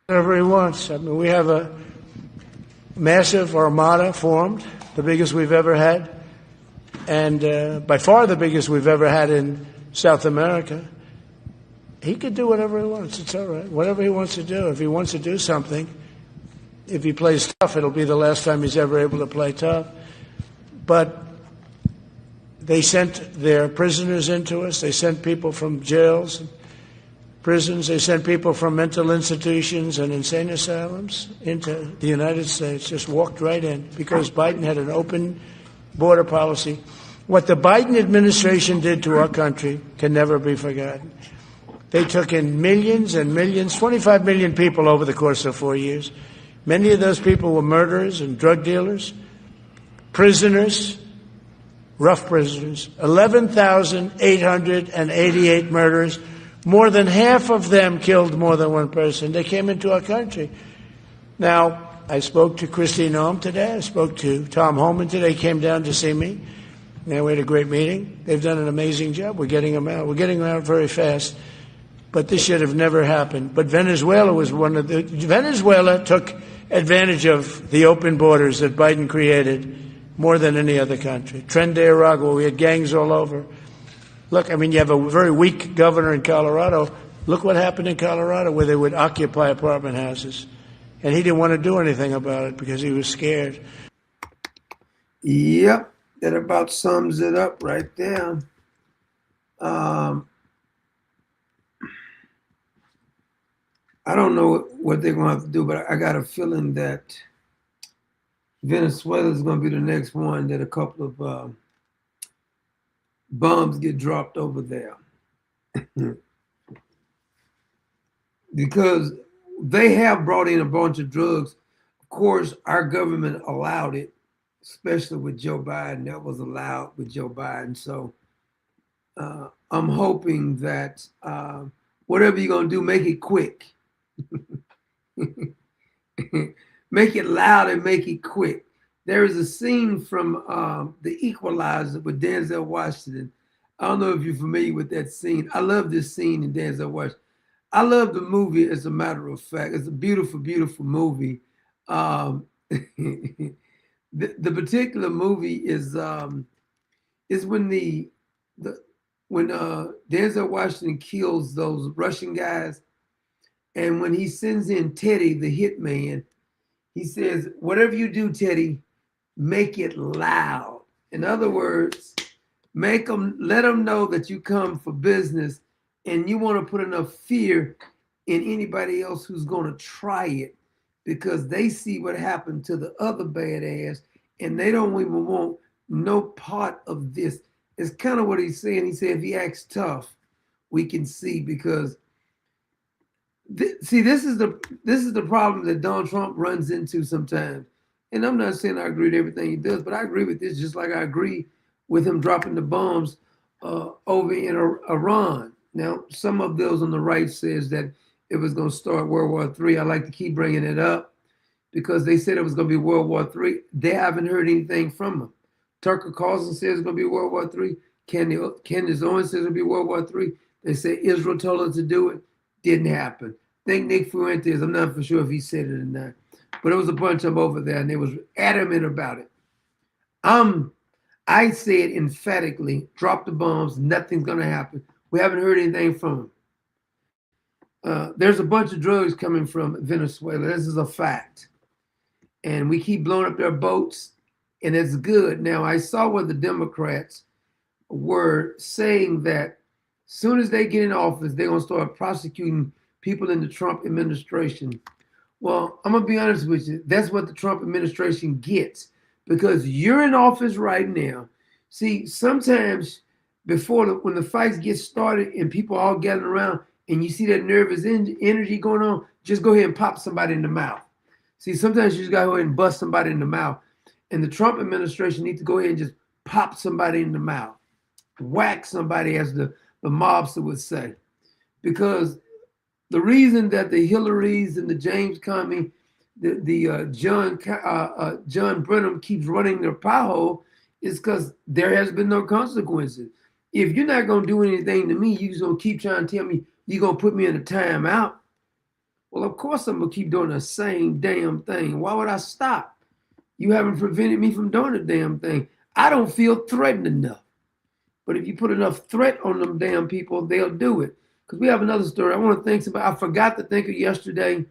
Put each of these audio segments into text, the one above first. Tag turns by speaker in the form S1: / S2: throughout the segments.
S1: Whatever he wants. I mean, we have a massive armada formed, the biggest we've ever had, and by far the biggest we've ever had in South America. He could do whatever he wants. It's all right. Whatever he wants to do. If he wants to do something, if he plays tough, it'll be the last time he's ever able to play tough. But they sent their prisoners into us. They sent people from jails, prisons. They sent people from mental institutions and insane asylums into the United States, just walked right in because Biden had an open border policy. What the Biden administration did to our country can never be forgotten. They took in millions and millions, 25 million people over the course of 4 years. Many of those people were murderers and drug dealers, prisoners, rough prisoners, 11,888 murders. More than half of them killed more than one person. They came into our country. Now, I spoke to Kristi Noem today. I spoke to Tom Homan today. He came down to see me. And we had a great meeting. They've done an amazing job. We're getting them out. We're getting them out very fast. But this should have never happened. But Venezuela was Venezuela took advantage of the open borders that Biden created more than any other country. Tren de Aragua, we had gangs all over. Look, I mean, you have a very weak governor in Colorado. Look what happened in Colorado where they would occupy apartment houses. And he didn't want to do anything about it because he was scared.
S2: Yep, that about sums it up right there. I don't know what they're going to have to do, but I got a feeling that Venezuela is going to be the next one that a couple of bombs get dropped over there. Because they have brought in a bunch of drugs. Of course, our government allowed it, especially with Joe Biden. That was allowed with Joe Biden. So I'm hoping that whatever you're going to do, make it quick. Make it loud and make it quick. There is a scene from The Equalizer with Denzel Washington. I don't know if you're familiar with that scene. I love this scene in Denzel Washington. I love the movie, as a matter of fact. It's a beautiful, beautiful movie. The particular movie is when when Denzel Washington kills those Russian guys, and when he sends in Teddy, the hitman, he says, "Whatever you do, Teddy, make it loud." In other words, let them know that you come for business, and you want to put enough fear in anybody else who's going to try it, because they see what happened to the other badass, and they don't even want no part of this. It's kind of what he's saying. He said, if he acts tough, we can see, because this is the problem that Donald Trump runs into sometimes. And I'm not saying I agree with everything he does, but I agree with this, just like I agree with him dropping the bombs over in Iran. Now, some of those on the right says that it was going to start World War III. I like to keep bringing it up because they said it was going to be World War III. They haven't heard anything from them. Tucker Carlson says it's going to be World War III. Candace Owens says it'll be World War III. They say Israel told us to do it. Didn't happen. I think Nick Fuentes, I'm not for sure if he said it or not, but it was a bunch of them over there, and they was adamant about it. I said emphatically, drop the bombs, nothing's going to happen. We haven't heard anything from them. There's a bunch of drugs coming from Venezuela. This is a fact. And we keep blowing up their boats, and it's good. Now, I saw where the Democrats were saying that as soon as they get in office, they're going to start prosecuting people in the Trump administration. Well, I'm going to be honest with you. That's what the Trump administration gets, because you're in office right now. See, sometimes when the fights get started and people all gathering around and you see that nervous energy going on, just go ahead and pop somebody in the mouth. See, sometimes you just got to go ahead and bust somebody in the mouth. And the Trump administration needs to go ahead and just pop somebody in the mouth. Whack somebody, as the mobster would say. Because the reason that the Hillarys and the James Comey, John Brennan keeps running their pie hole It's because there has been no consequences. If you're not gonna do anything to me, you're just gonna keep trying to tell me you're gonna put me in a timeout. Well, of course I'm gonna keep doing the same damn thing. Why would I stop? You haven't prevented me from doing the damn thing. I don't feel threatened enough. But if you put enough threat on them damn people, they'll do it. Because we have another story. I want to thank somebody. I forgot to thank her yesterday.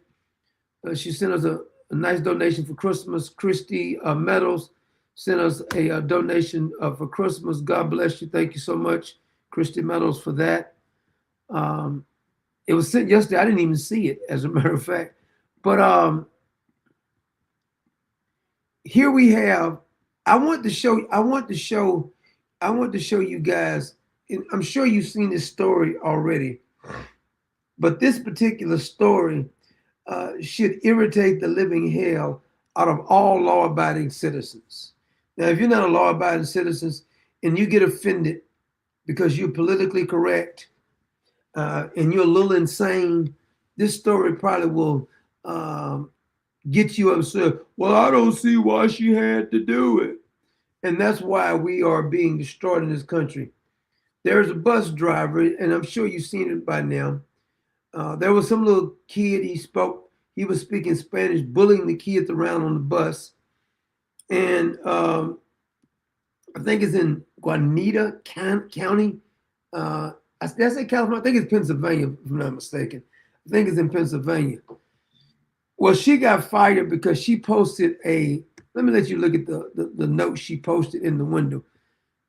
S2: She sent us a nice donation for Christmas. Christy Meadows sent us a donation for Christmas. God bless you. Thank you so much, Christy Meadows, for that. It was sent yesterday. I didn't even see it, as a matter of fact. But here we have. I want to show you guys. And I'm sure you've seen this story already, but this particular story should irritate the living hell out of all law-abiding citizens. Now, if you're not a law-abiding citizen and you get offended because you're politically correct and you're a little insane, this story probably will get you upset. Well, I don't see why she had to do it. And that's why we are being destroyed in this country. There's a bus driver, and I'm sure you've seen it by now. There was some little kid, he was speaking Spanish, bullying the kids around on the bus. And I think it's in Guaneta County. Did I say California? I think it's Pennsylvania, if I'm not mistaken. I think it's in Pennsylvania. Well, she got fired because she posted let me let you look at the note she posted in the window,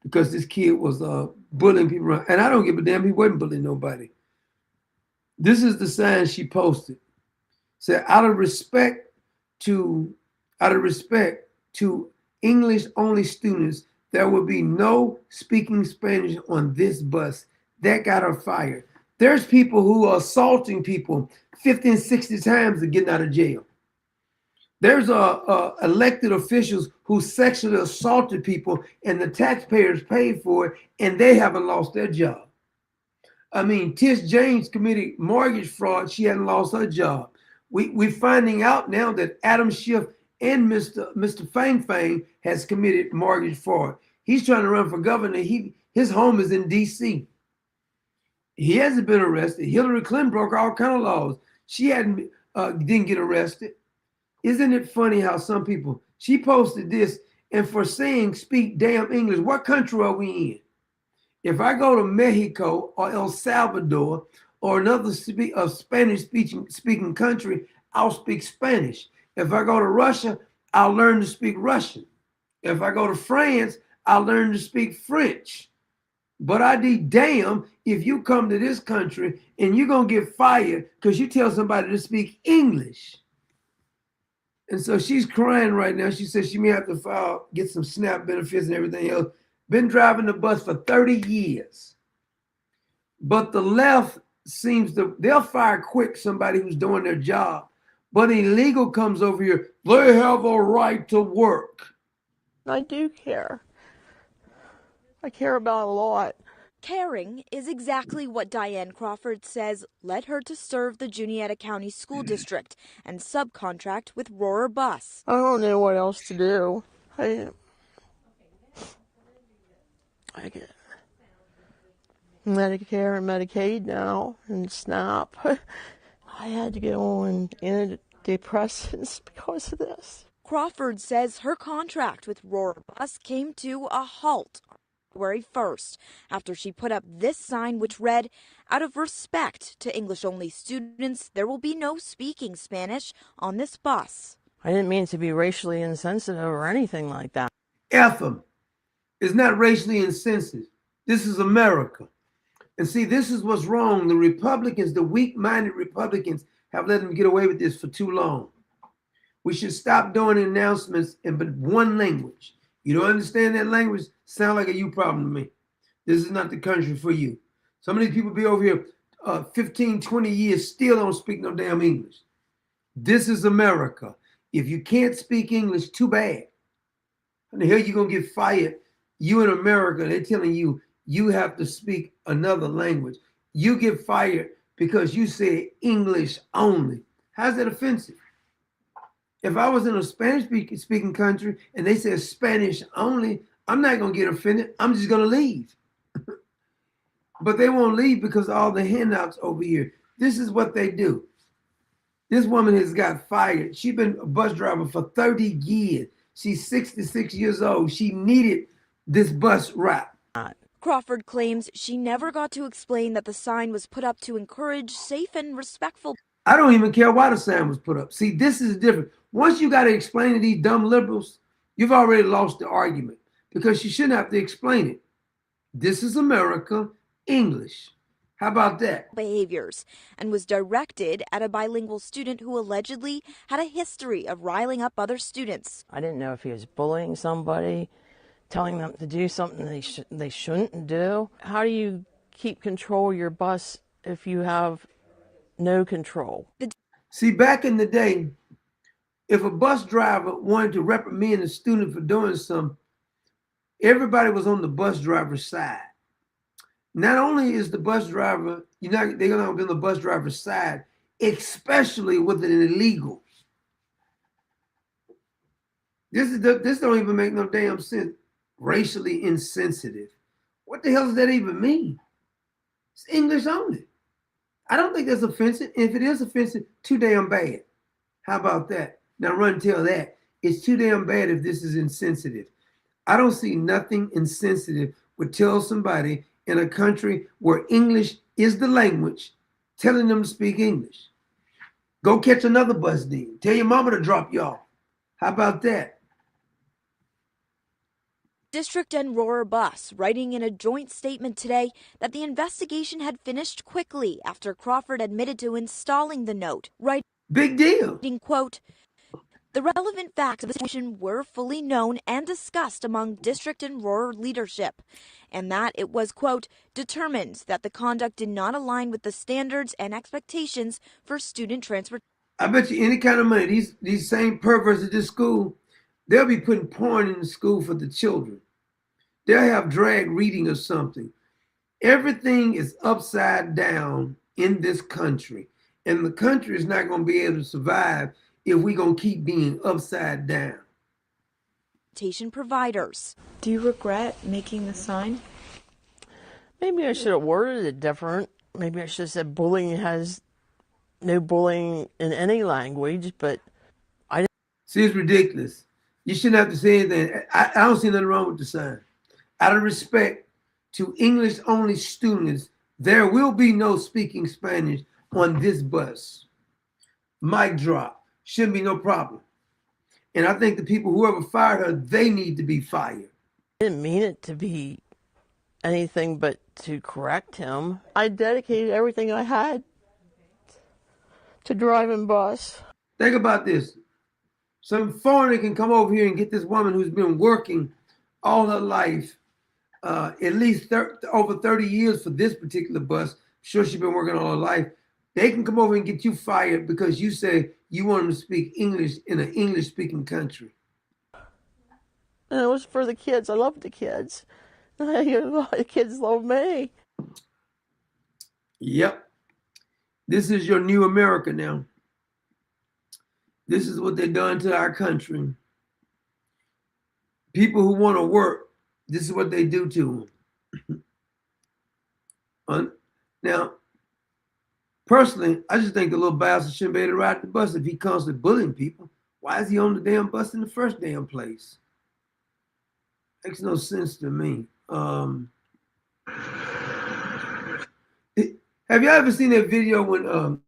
S2: because this kid was bullying people around. And I don't give a damn, he wasn't bullying nobody. This is the sign she posted. Said, out of respect to English only students, there will be no speaking Spanish on this bus. That got her fired. There's people who are assaulting people 50 and 60 times to get out of jail. There's elected officials who sexually assaulted people and the taxpayers paid for it, and they haven't lost their job. I mean, Tish James committed mortgage fraud. She hadn't lost her job. We're finding out now that Adam Schiff and Mr. Fang Fang has committed mortgage fraud. He's trying to run for governor. His home is in D.C. He hasn't been arrested. Hillary Clinton broke all kind of laws. She didn't get arrested. Isn't it funny how some people, she posted this, and for saying speak damn English, what country are we in? If I go to Mexico or El Salvador or another Spanish speaking country, I'll speak Spanish. If I go to Russia, I'll learn to speak Russian. If I go to France, I'll learn to speak French. But I be damn if you come to this country and you're going to get fired because you tell somebody to speak English. And so she's crying right now. She says she may have to get some SNAP benefits and everything else. Been driving the bus for 30 years. But the left they'll fire quick somebody who's doing their job. But illegal comes over here, they have a right to work.
S3: I do care. I care about a lot.
S4: Caring is exactly what Diane Crawford says led her to serve the Juniata County School District and subcontract with Rohrer Bus.
S3: I don't know what else to do. I get Medicare and Medicaid now and SNAP. I had to get on antidepressants because of this.
S4: Crawford says her contract with Rohrer Bus came to a halt on February 1st after she put up this sign which read, "Out of respect to English-only students, there will be no speaking Spanish on this bus."
S3: I didn't mean to be racially insensitive or anything like that.
S2: F them. It's not racially insensitive. This is America. And see, this is what's wrong. The Republicans, the weak-minded Republicans, have let them get away with this for too long. We should stop doing announcements in but one language. You don't understand that language? Sound like a you problem to me. This is not the country for you. Some of these people be over here 15, 20 years, still don't speak no damn English. This is America. If you can't speak English, too bad. How the hell you going to get fired? You in America, they're telling you, you have to speak another language. You get fired because you say English only. How's that offensive? If I was in a Spanish speaking country and they said Spanish only, I'm not going to get offended. I'm just going to leave. But they won't leave because of all the handouts over here. This is what they do. This woman has got fired. She's been a bus driver for 30 years. She's 66 years old. She needed this bus route.
S4: Crawford claims she never got to explain that the sign was put up to encourage safe and respectful.
S2: I don't even care why the sign was put up. See, this is different. Once you got to explain to these dumb liberals, you've already lost the argument because you shouldn't have to explain it. This is America, English. How about that?
S4: Behaviors, and was directed at a bilingual student who allegedly had a history of riling up other students.
S3: I didn't know if he was bullying somebody, telling them to do something they shouldn't do. How do you keep control of your bus if you have no control?
S2: See, back in the day, if a bus driver wanted to reprimand a student for doing something, everybody was on the bus driver's side. Not only is the bus driver, they're not be on the bus driver's side, especially with an illegal. This don't even make no damn sense. Racially insensitive. What the hell does that even mean? It's English only. I don't think that's offensive. If it is offensive, too damn bad. How about that? Now run tell that. It's too damn bad if this is insensitive. I don't see nothing insensitive would tell somebody in a country where English is the language, telling them to speak English. Go catch another bus then. Tell your mama to drop you off. How about that?
S4: District and Roar Bus writing in a joint statement today that the investigation had finished quickly after Crawford admitted to installing the note,
S2: Big deal.
S4: writing, quote, "The relevant facts of the situation were fully known and discussed among District and Roar leadership, and that it was, quote, determined that the conduct did not align with the standards and expectations for student transportation."
S2: I bet you any kind of money, these same perverts at this school, they'll be putting porn in the school for the children. They'll have drag reading or something. Everything is upside down in this country. And the country is not going to be able to survive if we're going to keep being upside down.
S4: Providers.
S5: Do you regret making the sign?
S3: Maybe I should have worded it different. Maybe I should have said bullying has no bullying in any language, but
S2: See, it's ridiculous. You shouldn't have to say anything. I don't see nothing wrong with the sign. Out of respect to English only students, there will be no speaking Spanish on this bus. Mic drop. Shouldn't be no problem. And I think the people, whoever fired her, they need to be fired.
S3: I didn't mean it to be anything but to correct him. I dedicated everything I had to driving bus.
S2: Think about this. Some foreigner can come over here and get this woman who's been working all her life, at least over 30 years for this particular bus. I'm sure she's been working all her life. They can come over and get you fired because you say you want them to speak English in an English-speaking country.
S3: And it was for the kids. I love the kids. The kids love me.
S2: Yep. This is your new America now. This is what they've done to our country. People who want to work, this is what they do to them. Now, personally, I just think the little bastard shouldn't be able to ride the bus if he constantly bullying people. Why is he on the damn bus in the first damn place? Makes no sense to me. Have you ever seen that video when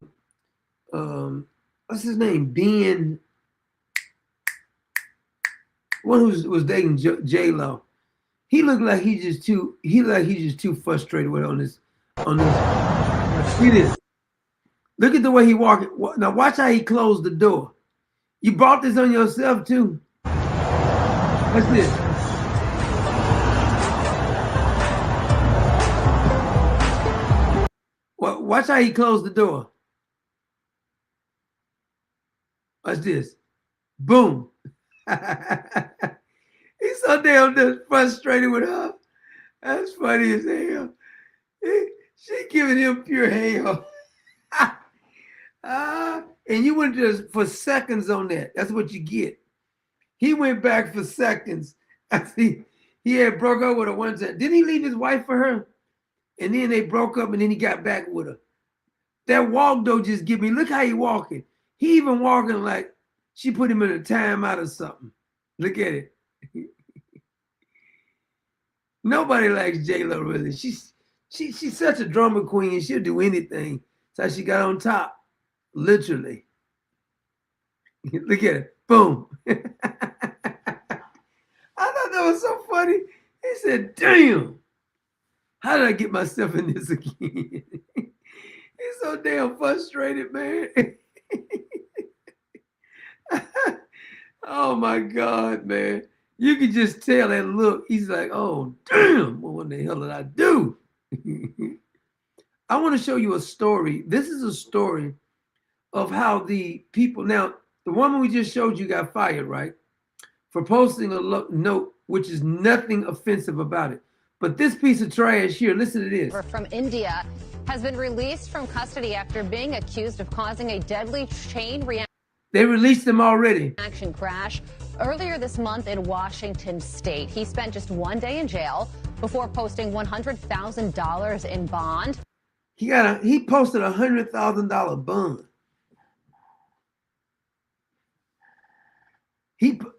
S2: what's his name? Ben, one who was dating J-Lo. He looked like he's just too frustrated with on this. See this. Look at the way he walking. Now watch how he closed the door. You brought this on yourself too. What's this? Watch how he closed the door. Watch this. Boom. He's so damn frustrated with her. That's funny as hell. She giving him pure hell. And you went just for seconds on that. That's what you get. He went back for seconds. I see. He had broke up with her one time. Didn't he leave his wife for her? And then they broke up and then he got back with her. That walk though just give me, look how he walking. He even walking like she put him in a timeout or something. Look at it. Nobody likes J-Lo really. She's such a drama queen. She'll do anything. That's how she got on top, literally. Look at it. Boom. I thought that was so funny. He said, damn, how did I get myself in this again? He's so damn frustrated, man. Oh my God, man. You could just tell that look. He's like, oh, damn, well, what the hell did I do? I want to show you a story. This is a story of how the people, now, the woman we just showed you got fired, right? For posting a note, which is nothing offensive about it. But this piece of trash here, listen to this.
S6: From India has been released from custody after being accused of causing a deadly chain reaction.
S2: They released him already.
S6: Crash earlier this month in Washington state. He spent just 1 day in jail before posting $100,000 in bond.
S2: He posted $100,000 bond.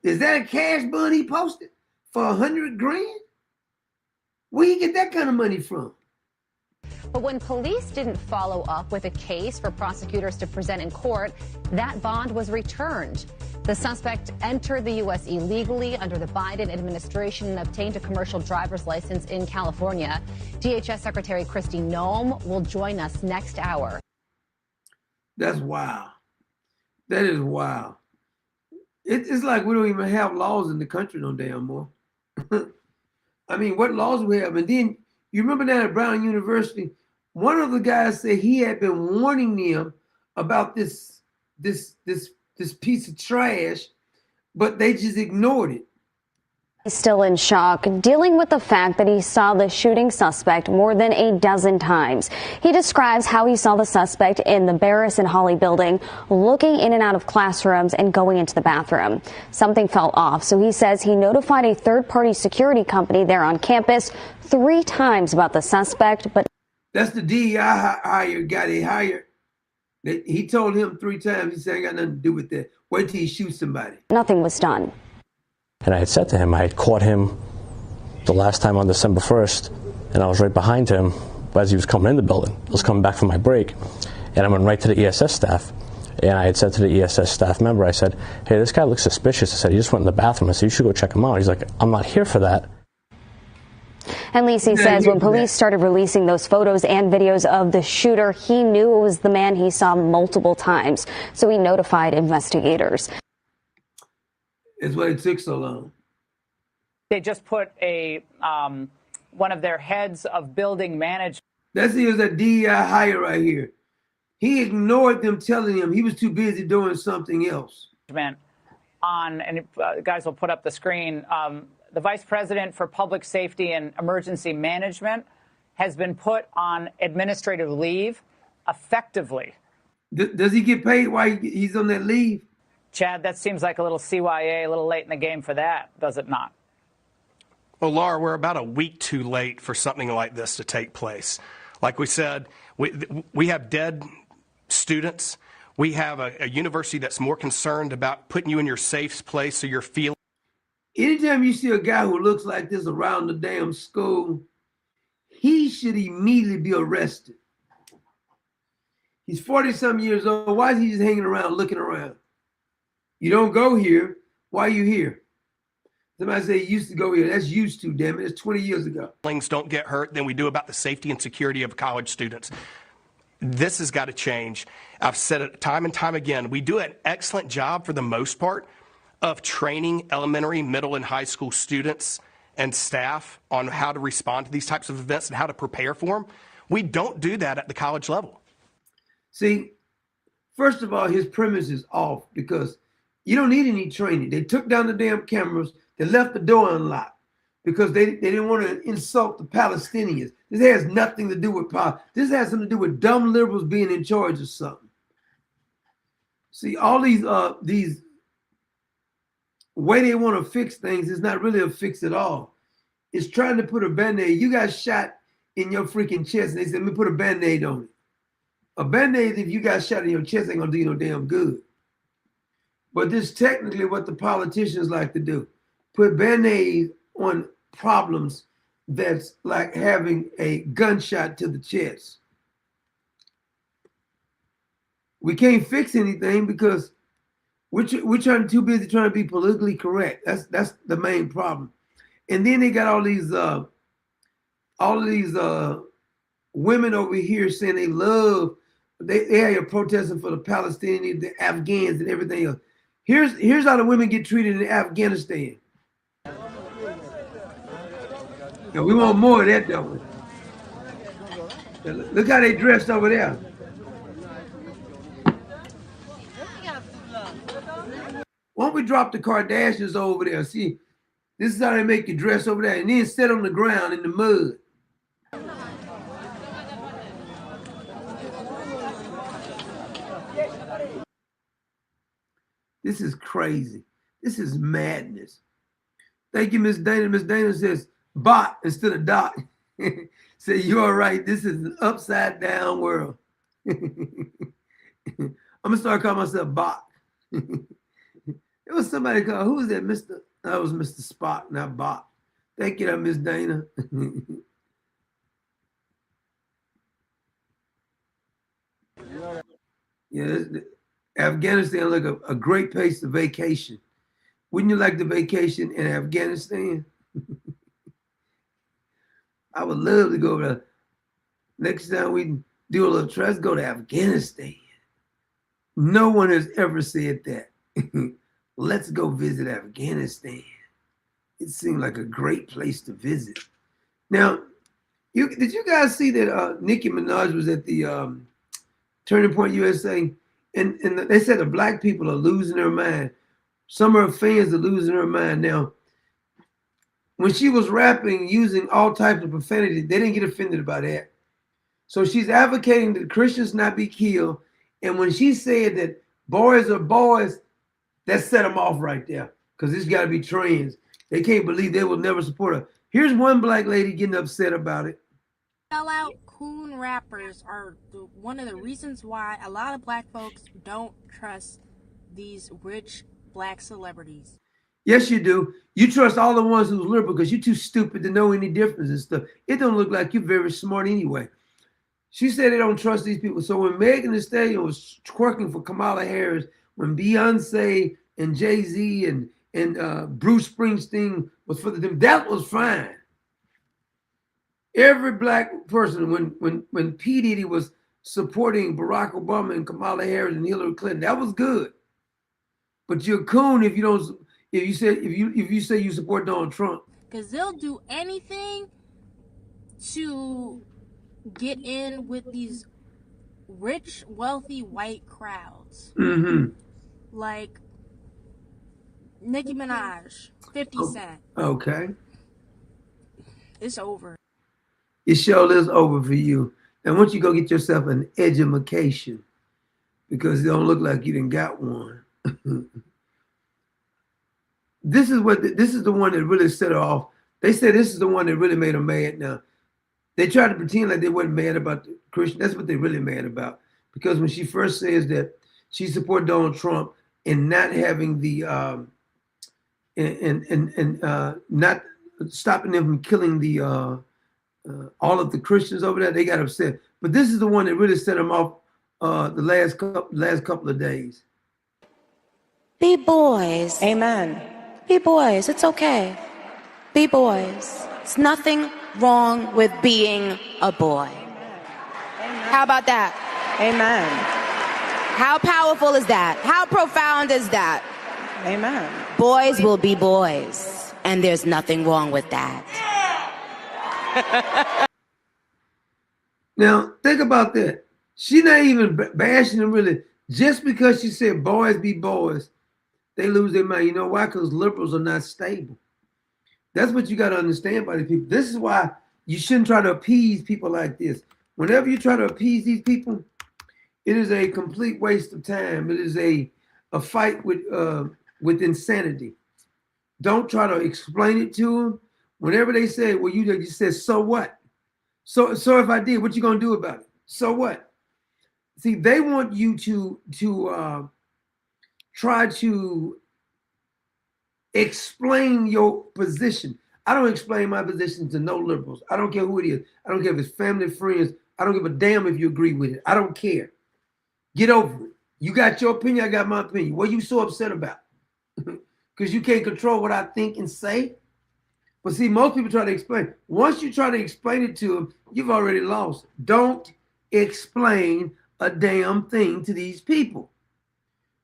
S2: Is that a cash bond he posted for $100 grand? Where you get that kind of money from?
S6: But when police didn't follow up with a case for prosecutors to present in court, that bond was returned. The suspect entered the U.S. illegally under the Biden administration and obtained a commercial driver's license in California. DHS Secretary Kristi Noem will join us next hour.
S2: That's wild. That is wild. It's like we don't even have laws in the country no damn more. I mean, what laws we have? And then you remember that at Brown University, one of the guys said he had been warning them about this piece of trash, but they just ignored it.
S7: He's still in shock, dealing with the fact that he saw the shooting suspect more than a dozen times. He describes how he saw the suspect in the Barris and Hawley building, looking in and out of classrooms and going into the bathroom. Something fell off, so he says he notified a third-party security company there on campus 3 times about the suspect, but
S2: that's the DEI hired guy they hired. He told him 3 times. He said, I ain't got nothing to do with that. Wait till he shoots somebody.
S7: nothing was done.
S8: And I had said to him, I had caught him the last time on December 1st, and I was right behind him as he was coming in the building. I was coming back from my break, and I went right to the ESS staff. And I had said to the ESS staff member, I said, hey, this guy looks suspicious. I said, he just went in the bathroom. I said, you should go check him out. He's like, I'm not here for that.
S7: And Lisey says when police started releasing those photos and videos of the shooter, he knew it was the man he saw multiple times. So he notified investigators.
S2: It's why it took so long.
S9: They just put a one of their heads of building management.
S2: That's that DEI hire right here. He ignored them telling him he was too busy doing something else.
S9: On, and guys will put up the screen, the Vice President for Public Safety and Emergency Management has been put on administrative leave effectively.
S2: Does he get paid while he's on that leave?
S9: Chad, that seems like a little CYA, a little late in the game for that, does it not?
S10: Well, Laura, we're about a week too late for something like this to take place. Like we said, we have dead students. We have a university that's more concerned about putting you in your safe place so you're feeling.
S2: Anytime you see a guy who looks like this around the damn school, he should immediately be arrested. He's 40-some years old. Why is he just hanging around, looking around? You don't go here. Why are you here? Somebody say he used to go here. That's used to, damn it. It's 20 years ago.
S10: Things don't get hurt than we do about the safety and security of college students. This has got to change. I've said it time and time again. We do an excellent job for the most part of training elementary, middle, and high school students and staff on how to respond to these types of events and how to prepare for them. We don't do that at the college level.
S2: See, first of all, his premise is off because you don't need any training. They took down the damn cameras. They left the door unlocked because they didn't want to insult the Palestinians. This has nothing to do with power. This has something to do with dumb liberals being in charge of something. See, all these way they want to fix things is not really a fix at all. is trying to put a Band-Aid. You got shot in your freaking chest, and they said, let me put a Band-Aid on it. A Band-Aid, if you got shot in your chest, ain't gonna do you no damn good. But this is technically what the politicians like to do. Put Band-Aid on problems that's like having a gunshot to the chest. We can't fix anything because we're too busy trying to be politically correct. That's the main problem. And then they got all of these women over here saying they love, they are protesting for the Palestinians, the Afghans, and everything else. Here's how the women get treated in Afghanistan. And we want more of that, don't we? Look how they dressed over there. Why don't we drop the Kardashians over there? See, this is how they make you dress over there, and then sit on the ground in the mud. This is crazy. This is madness. Thank you, Miss Dana. Miss Dana says bot instead of dot. Say, you are right. This is an upside down world. I'm gonna start calling myself bot. It was somebody called, who was that? Mr. That was Mr. Spot, not bot. Thank you, Miss Dana. Yeah, Afghanistan look a great place to vacation. Wouldn't you like to vacation in Afghanistan? I would love to go there. Next time we do a little trip, let's go to Afghanistan. No one has ever said that. Let's go visit Afghanistan. It seemed like a great place to visit. Now, did you guys see that Nicki Minaj was at the Turning Point USA? And they said the black people are losing their mind. Some of her fans are losing their mind. Now, when she was rapping using all types of profanity, they didn't get offended by that. So she's advocating that Christians not be killed. And when she said that boys are boys, that set them off right there. Because it's got to be trans. They can't believe they will never support her. Here's one black lady getting upset about it.
S11: Sellout coon rappers are one of the reasons why a lot of black folks don't trust these rich black celebrities.
S2: Yes, you do. You trust all the ones who's liberal because you're too stupid to know any difference and stuff. It don't look like you're very smart anyway. She said they don't trust these people. So when Megan Thee Stallion was twerking for Kamala Harris, when Beyonce and Jay-Z and Bruce Springsteen was for them, that was fine. Every black person, when P. Diddy was supporting Barack Obama and Kamala Harris and Hillary Clinton, that was good. But you're a coon if you say you support Donald Trump.
S11: Because they'll do anything to get in with these rich, wealthy white crowds.
S2: Mm-hmm.
S11: Like Nicki Minaj, 50 Cent.
S2: Okay.
S11: It's over.
S2: It sure is over for you. Now, why don't you go get yourself an education? Because it don't look like you didn't got one. This is the one that really set her off. They said this is the one that really made her mad. Now, they tried to pretend like they weren't mad about the Christian. That's what they're really mad about. Because when she first says that she supported Donald Trump and not having the not stopping them from killing the all of the Christians over there, they got upset. But this is the one that really set them off the last couple of days.
S12: Be boys. Amen. Be boys. It's okay. Be boys. It's nothing wrong with being a boy. Amen. How about that? Amen. How powerful is that? How profound is that? Amen. Boys will be boys, and there's nothing wrong with that.
S2: Now, think about that. She's not even bashing them really. Just because she said boys be boys, they lose their mind. You know why? Because liberals are not stable. That's what you got to understand by these people. This is why you shouldn't try to appease people like this. Whenever you try to appease these people, it is a complete waste of time. It is a fight with insanity. Don't try to explain it to them. Whenever they say, well, you said, so what? So if I did, what you gonna do about it? So what? See, they want you to try to explain your position. I don't explain my position to no liberals. I don't care who it is. I don't care if it's family, friends. I don't give a damn if you agree with it. I don't care. Get over it. You got your opinion, I got my opinion. What are you so upset about? Because you can't control what I think and say? But see, most people try to explain. Once you try to explain it to them, you've already lost. Don't explain a damn thing to these people.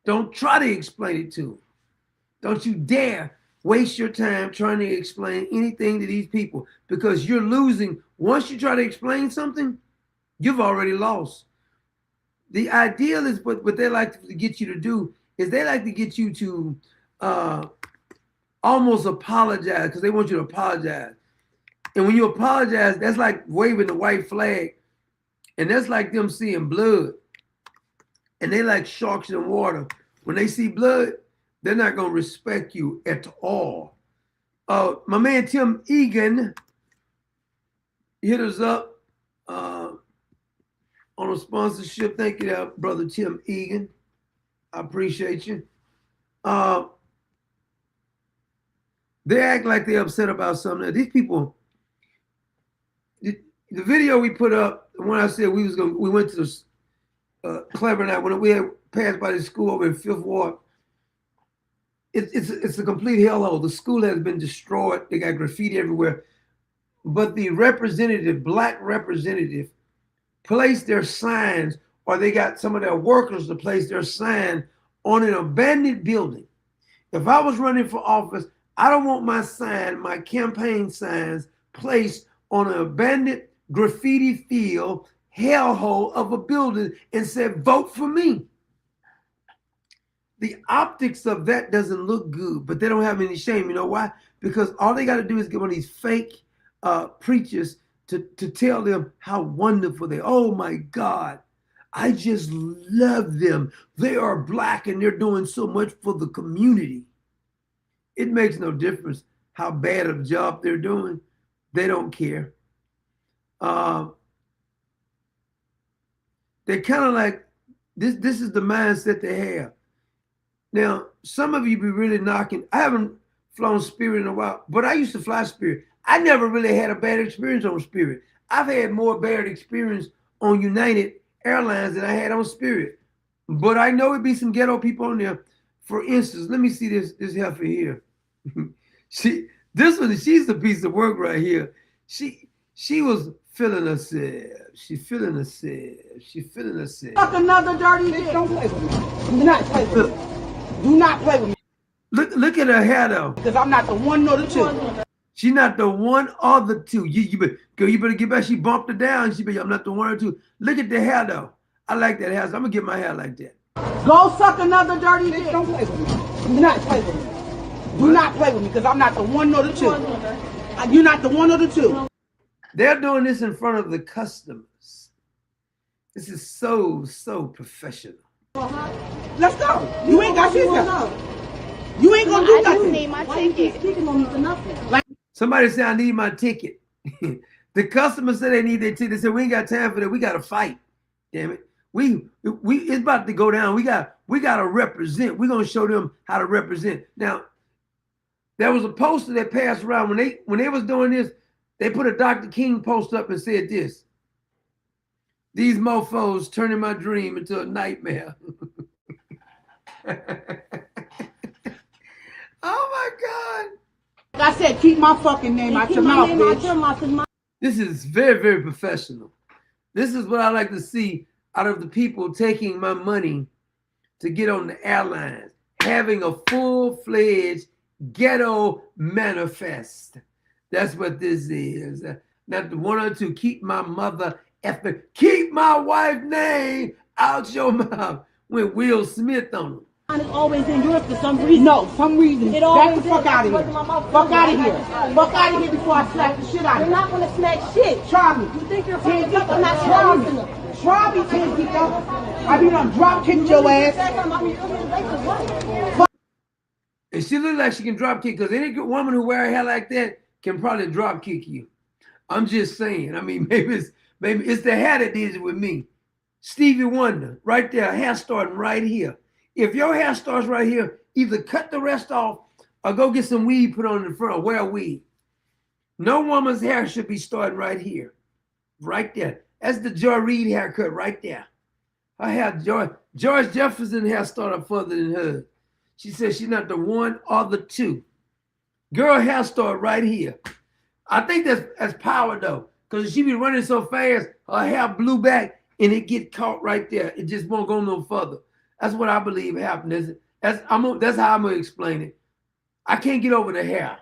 S2: Don't try to explain it to them. Don't you dare waste your time trying to explain anything to these people, because you're losing. Once you try to explain something, you've already lost. The ideal is what they like to get you to do is they like to get you to almost apologize, because they want you to apologize. And when you apologize, that's like waving the white flag. And that's like them seeing blood. And they like sharks in water. When they see blood, they're not going to respect you at all. My man Tim Egan hit us up on a sponsorship. Thank you, brother Tim Egan. I appreciate you. They act like they're upset about something. These people, the video we put up, when I said we went to the Clever Night, when we had passed by the school over in 5th Ward, it's a complete hellhole. The school has been destroyed. They got graffiti everywhere. But the representative, black representative, placed their signs, or they got some of their workers to place their sign on an abandoned building. If I was running for office, I don't want my sign, my campaign signs, placed on an abandoned graffiti field hellhole of a building and said, vote for me. The optics of that doesn't look good, but they don't have any shame. You know why? Because all they got to do is get one of these fake preachers to tell them how wonderful they are. Oh my God, I just love them. They are black and they're doing so much for the community. It makes no difference how bad of a job they're doing. They don't care. They're kind of like, this is the mindset they have. Now, some of you be really knocking. I haven't flown Spirit in a while, but I used to fly Spirit. I never really had a bad experience on Spirit. I've had more bad experience on United Airlines than I had on Spirit. But I know it'd be some ghetto people on there. For instance, let me see this heifer here. She's a piece of work right here. She was feeling herself. She feeling herself. She feeling herself.
S13: Fuck another dirty bitch. Don't play with me. Do not play with me. Do not play with me.
S2: Look at her hair though.
S13: Because I'm not the one nor the two.
S2: She's not the one or the two. You better get back. She bumped her down. I'm not the one or two. Look at the hair though. I like that hair. So I'm gonna get my hair like that.
S13: Go suck another dirty bitch. Don't play with me. Do not play with me. Do not play with me, because I'm not the one nor the two. You're not the one or the two.
S2: They're doing this in front of the customers. This is so professional.
S13: Let's go. You ain't got shit. You ain't gonna do nothing. I just need my ticket.
S2: Speaking on me for nothing. Somebody said, I need my ticket. The customer said they need their ticket. They said, we ain't got time for that. We got to fight. Damn it. It's about to go down. We got to represent. We're going to show them how to represent. Now, there was a poster that passed around when they was doing this. They put a Dr. King post up and said this: these mofos turning my dream into a nightmare. Oh my God.
S13: Like I said, keep my fucking name out your mouth, bitch.
S2: This is very, very professional. This is what I like to see out of the people taking my money to get on the airlines, having a full-fledged ghetto manifest. That's what this is. Not the one or two. Keep my mother effing, keep my wife's name out your mouth. With Will Smith on them.
S13: It's always in yours for some reason. No, some reason. Get the fuck out of here. Fuck out of here. Fuck out of here before I slap the shit out of you. You're not gonna smack shit. Try me. You think you're fucking deep? I'm not trying me. Try me, Tinkito. I mean, I'm drop kicked your ass.
S2: And she look like she can drop kick, because any woman who wear her hair like that can probably drop kick you. I'm just saying. I mean, maybe it's the hair that did it with me. Stevie Wonder, right there, hair starting right here. If your hair starts right here, either cut the rest off or go get some weed put on in the front or wear a weed. No woman's hair should be starting right here. Right there. That's the Joy Reid haircut right there. Her hair, George Jefferson hair started further than hers. She said she's not the one or the two. Girl hair started right here. I think that's power though, because she be running so fast, her hair blew back and it get caught right there. It just won't go no further. That's what I believe happened. That's how I'm gonna explain it. I can't get over the hair.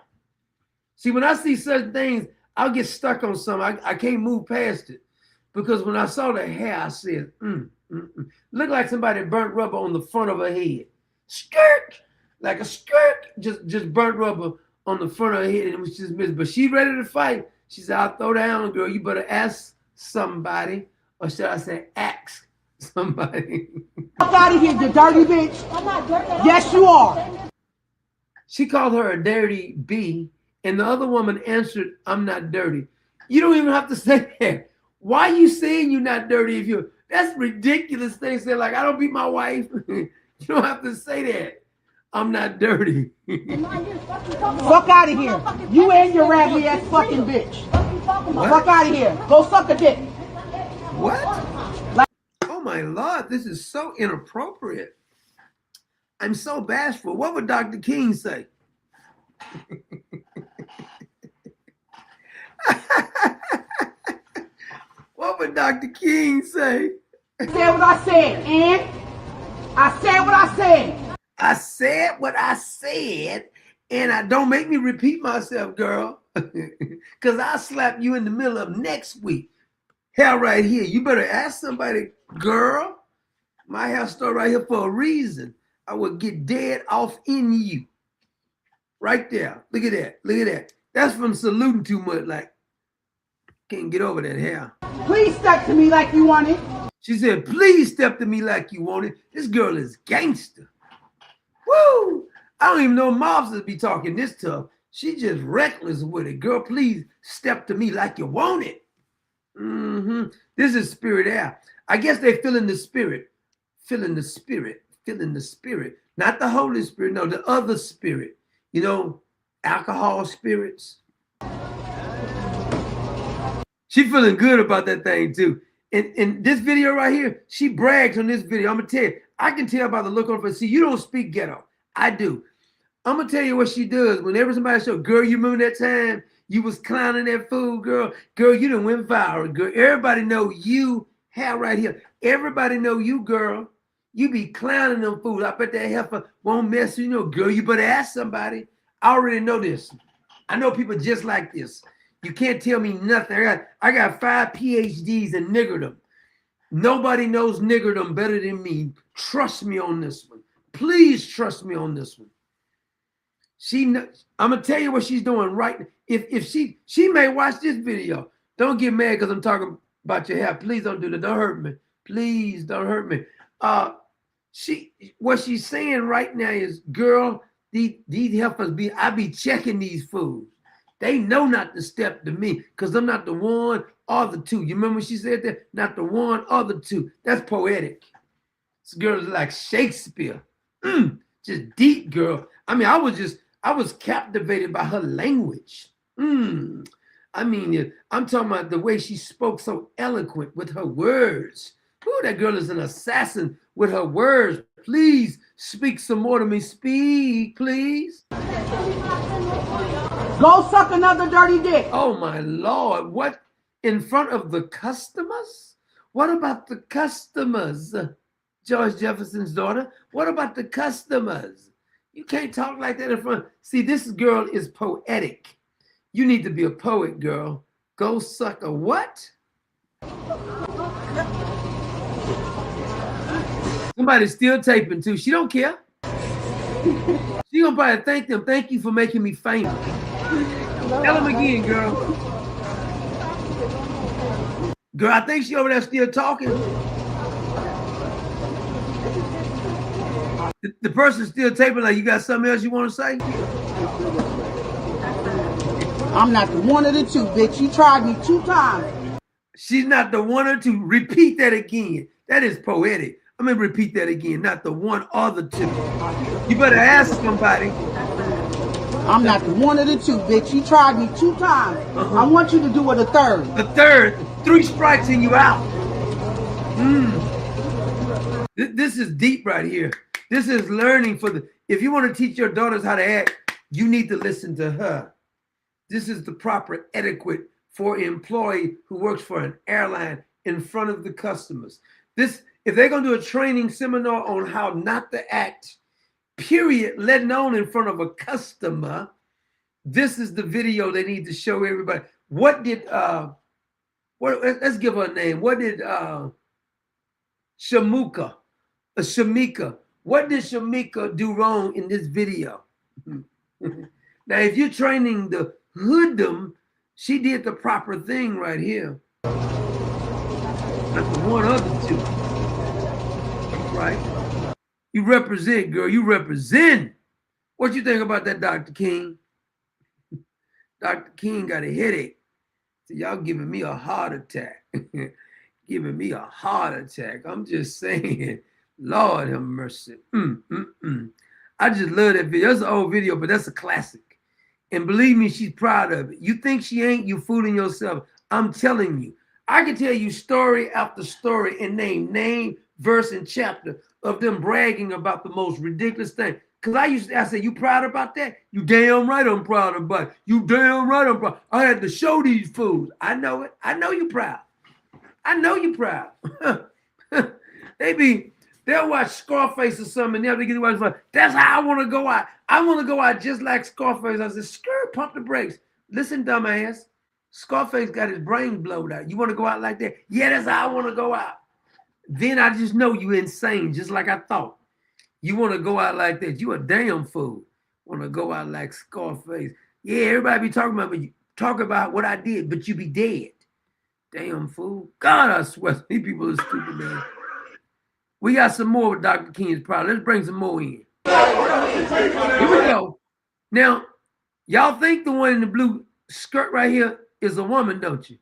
S2: See, when I see certain things, I'll get stuck on something. I can't move past it. Because when I saw the hair, I said, Looked like somebody burnt rubber on the front of her head. Skirt! Like a skirt, just burnt rubber on the front of her head, and it was just missing. But she ready to fight. She said, I'll throw down, girl. You better ask somebody, or should I say ask somebody.
S13: Fuck out of here, you dirty bitch. I'm not dirty. Yes, you are.
S2: She called her a dirty B, and the other woman answered, I'm not dirty. You don't even have to say that. Why are you saying you're not dirty if you're, that's ridiculous thing. Say like, I don't beat my wife. You don't have to say that. I'm not dirty.
S13: Fuck out of here. You and your raggedy ass fucking bitch.
S2: What?
S13: Fuck out of here. Go suck a dick.
S2: What? Oh my Lord, this is so inappropriate. I'm so bashful. What would Dr. King say? What would Dr. King say?
S13: I said what I said, and I said what I said.
S2: I said what I said, and I don't make me repeat myself, girl. Because I'll slap you in the middle of next week. Hair right here. You better ask somebody, girl. My hair started right here for a reason. I will get dead off in you. Right there. Look at that. Look at that. That's from saluting too much. Like, can't get over that hair.
S13: Please step to me like you want it.
S2: She said, please step to me like you want it. This girl is gangster. Woo! I don't even know mobsters be talking this tough. She just reckless with it. Girl, please step to me like you want it. This is spirit air. I guess they feeling the spirit. Feeling the spirit. Feeling the spirit. Not the Holy Spirit. No, the other spirit. You know, alcohol spirits. She feeling good about that thing too. In this video right here, she brags on this video. I'm going to tell you, I can tell by the look on her face. See, you don't speak ghetto. I do. I'm going to tell you what she does. Whenever somebody show, girl, you remember that time you was clowning that fool, girl? Girl, you done went viral, girl. Everybody know you have right here. Everybody know you, girl. You be clowning them fools. I bet that heifer won't mess with you. Know, girl, you better ask somebody. I already know this. I know people just like this. You can't tell me nothing. I got 5 PhDs in niggerdom. Nobody knows niggerdom better than me. Trust me on this one. Please trust me on this one. I'm gonna tell you what she's doing right. If she may watch this video. Don't get mad because I'm talking about your hair. Please don't do that. Don't hurt me. Please don't hurt me. What she's saying right now is, girl, these heifers I be checking these fools. They know not to step to me because I'm not the one or the two. You remember when she said that? Not the one or the two. That's poetic. This girl is like Shakespeare. Just deep, girl. I mean, I was captivated by her language. I mean, I'm talking about the way she spoke so eloquent with her words. Ooh, that girl is an assassin with her words. Please speak some more to me. Speak, please.
S13: Go suck another dirty dick.
S2: Oh my Lord. What? In front of the customers? What about the customers? George Jefferson's daughter. What about the customers? You can't talk like that in front. See, this girl is poetic. You need to be a poet, girl. Go suck a what? Somebody's still taping too. She don't care. She gonna probably thank them. Thank you for making me famous. Tell them again, girl. Girl, I think she over there still talking. The person's still taping like, you got something else you want to say?
S13: I'm not the one of the two, bitch. You tried me 2 times.
S2: She's not the one or two. Repeat that again. That is poetic. I'm going to repeat that again. Not the one or the two. You better ask somebody.
S13: I'm not the one of the two, bitch. You tried me 2 times. I want you to do it a third.
S2: The third. 3 strikes and you out. This is deep right here. This is learning for the... If you want to teach your daughters how to act, you need to listen to her. This is the proper etiquette for an employee who works for an airline in front of the customers. This, if they're going to do a training seminar on how not to act, period, let alone in front of a customer, this is the video they need to show everybody. What did, let's give her a name. What did Shamika, what did Shamika do wrong in this video? Now, if you're training the hoodum, she did the proper thing right here. Not the one other two. Right? You represent, girl. You represent. What you think about that, Dr. King? Dr. King got a headache. So y'all giving me a heart attack. Giving me a heart attack. I'm just saying, Lord have mercy. I just love that video. That's an old video, but that's a classic. And believe me, she's proud of it. You think she ain't, you fooling yourself. I'm telling you. I can tell you story after story and name, verse, and chapter of them bragging about the most ridiculous thing. Because I said, you proud about that? You damn right I'm proud about it. You damn right I'm proud. I had to show these fools. I know it. I know you proud. I know you proud. They'll watch Scarface or something and they'll get watch like, that's how I want to go out. I want to go out just like Scarface. I said, skirt, pump the brakes. Listen, dumbass. Scarface got his brain blown out. You want to go out like that? Yeah, that's how I want to go out. Then I just know you insane, just like I thought. You want to go out like that. You a damn fool. Want to go out like Scarface. Yeah, everybody be talking about, but you talk about what I did, but you be dead. Damn fool. God, I swear, these people are stupid, man. We got some more with Dr. King's problem. Let's bring some more in. Here we go. Now, y'all think the one in the blue skirt right here is a woman, don't you?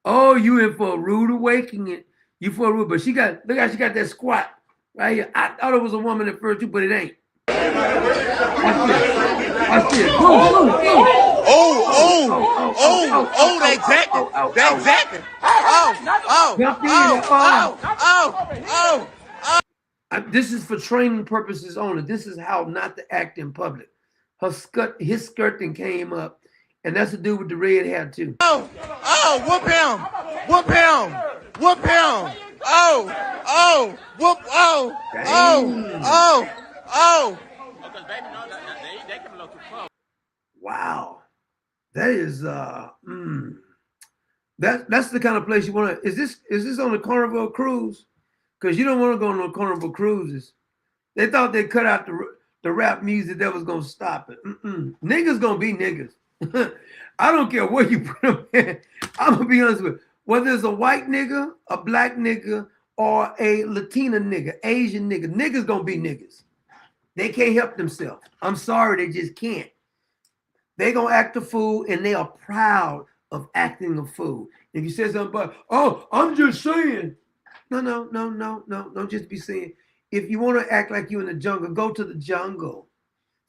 S2: Oh, you in for a rude awakening. You for a rude, but look how she got that squat right here. I thought it was a woman at first too, but it ain't. Watch this.
S14: That jacket.
S2: This is for training purposes only. This is how not to act in public. His skirt then came up, and that's to do with the red hair too.
S14: Whoop him.
S2: Wow. That is that's the kind of place you want to. Is this on the Carnival cruise? Because you don't want to go on no Carnival cruises. They thought they cut out the rap music that was gonna stop it. Niggas gonna be niggas. I don't care where you put them in. I'm gonna be honest with you. Whether it's a white nigga, a black nigga, or a Latina nigga, Asian nigga, niggas gonna be niggas. They can't help themselves. I'm sorry, they just can't. They gonna act a fool, and they are proud of acting a fool. If you say something about, oh, I'm just saying. No, don't just be saying. If you want to act like you in the jungle, go to the jungle.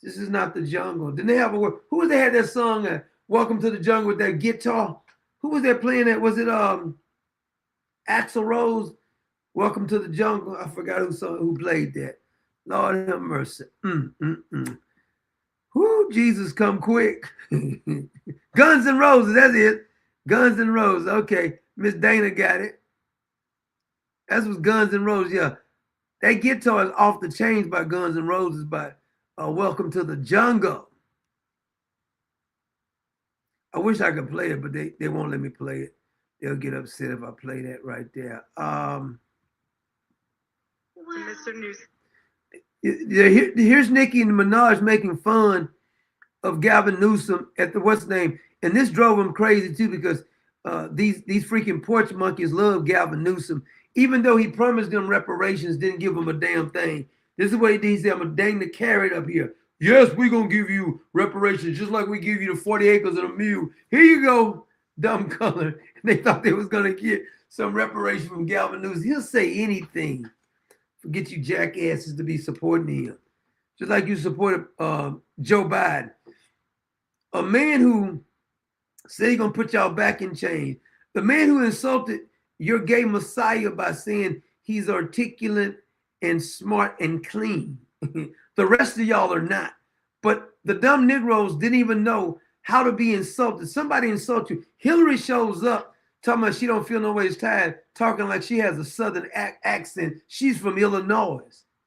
S2: This is not the jungle. Didn't they have a word? Who was they had that song, Welcome to the Jungle with that guitar? Who was that playing that? Was it Axl Rose? Welcome to the Jungle. I forgot who played that. Lord have mercy. Whoo, Jesus come quick. Guns N' Roses, that's it. Guns N' Roses. Okay. Miss Dana got it. That's what Guns N' Roses, yeah. That guitar is off the chains by Guns N' Roses by Welcome to the Jungle. I wish I could play it, but they won't let me play it. They'll get upset if I play that right there.
S15: Mr. News.
S2: Here's Nicki and Minaj making fun of Gavin Newsom at the what's name, and this drove him crazy too because these freaking porch monkeys love Gavin Newsom, even though he promised them reparations, didn't give them a damn thing. This is what he did. He said, "I'm gonna dang the carrot up here. Yes, we're going to give you reparations just like we give you the 40 acres and a mule. Here you go, dumb color. And they thought they was going to get some reparation from Galvin News. He'll say anything to get you jackasses to be supporting him. Just like you supported Joe Biden. A man who said he's going to put y'all back in chains. The man who insulted your gay messiah by saying he's articulate and smart and clean. The rest of y'all are not. But the dumb Negroes didn't even know how to be insulted. Somebody insult you. Hillary shows up talking about she don't feel no ways tired, talking like she has a southern accent. She's from Illinois.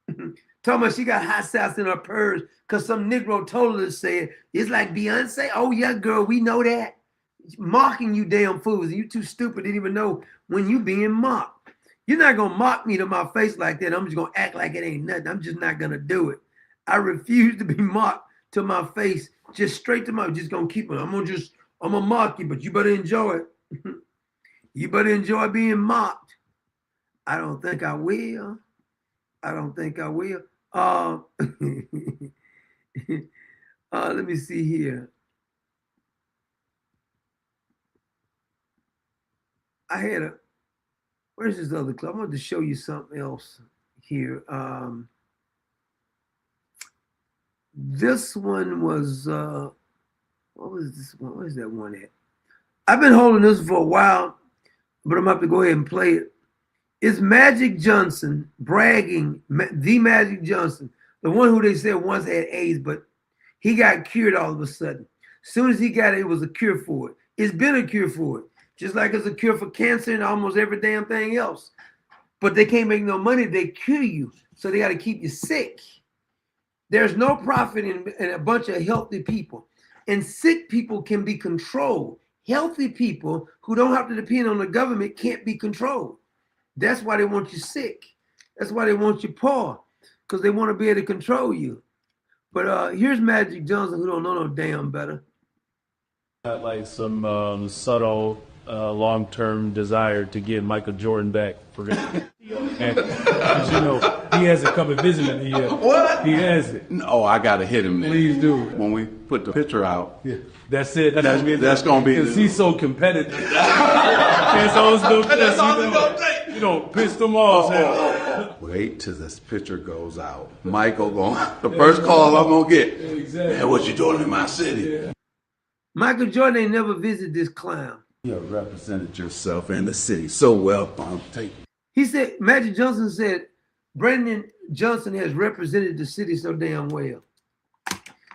S2: Talking about she got hot sauce in her purse because some Negro told her to say it. It's like Beyonce. Oh, yeah, girl, we know that. Mocking you damn fools. You too stupid, didn't even know when you being mocked. You're not going to mock me to my face like that. I'm just going to act like it ain't nothing. I'm just not going to do it. I refuse to be mocked to my face, just straight to my, just going to keep it. I'm going to mock you, but you better enjoy it. You better enjoy being mocked. I don't think I will. I don't think I will. Let me see here. I had a, where's this other clip? I wanted to show you something else here. This one was, what was this one? Where's that one at? I've been holding this for a while, but I'm going to have to go ahead and play it. It's Magic Johnson bragging, the Magic Johnson, the one who they said once had AIDS, but he got cured all of a sudden. As soon as he got it, it was a cure for it. It's been a cure for it. Just like it's a cure for cancer and almost every damn thing else. But they can't make no money. They cure you. So they got to keep you sick. There's no profit in a bunch of healthy people. And sick people can be controlled. Healthy people who don't have to depend on the government can't be controlled. That's why they want you sick. That's why they want you poor. Because they want to be able to control you. But here's Magic Johnson, who don't know no damn better.
S15: Got like some subtle long-term desire to get Michael Jordan back. And, you know, he hasn't come and visited me yet.
S16: What?
S15: He hasn't.
S16: No, I gotta hit him.
S15: Please do.
S16: When we put the picture out.
S15: Yeah, that's it.
S16: That's gonna be.
S15: Because he's so competitive. And so it's the,
S16: that's all it's gonna take.
S15: You know, piss them off.
S16: Wait till this picture goes out. Michael the first call I'm gonna get.
S15: Exactly.
S16: Hey, what you doing in my city?
S15: Yeah.
S2: Michael Jordan ain't never visited this clown.
S16: You have represented yourself and the city so well.
S2: He said, Magic Johnson said, Brandon Johnson has represented the city so damn well.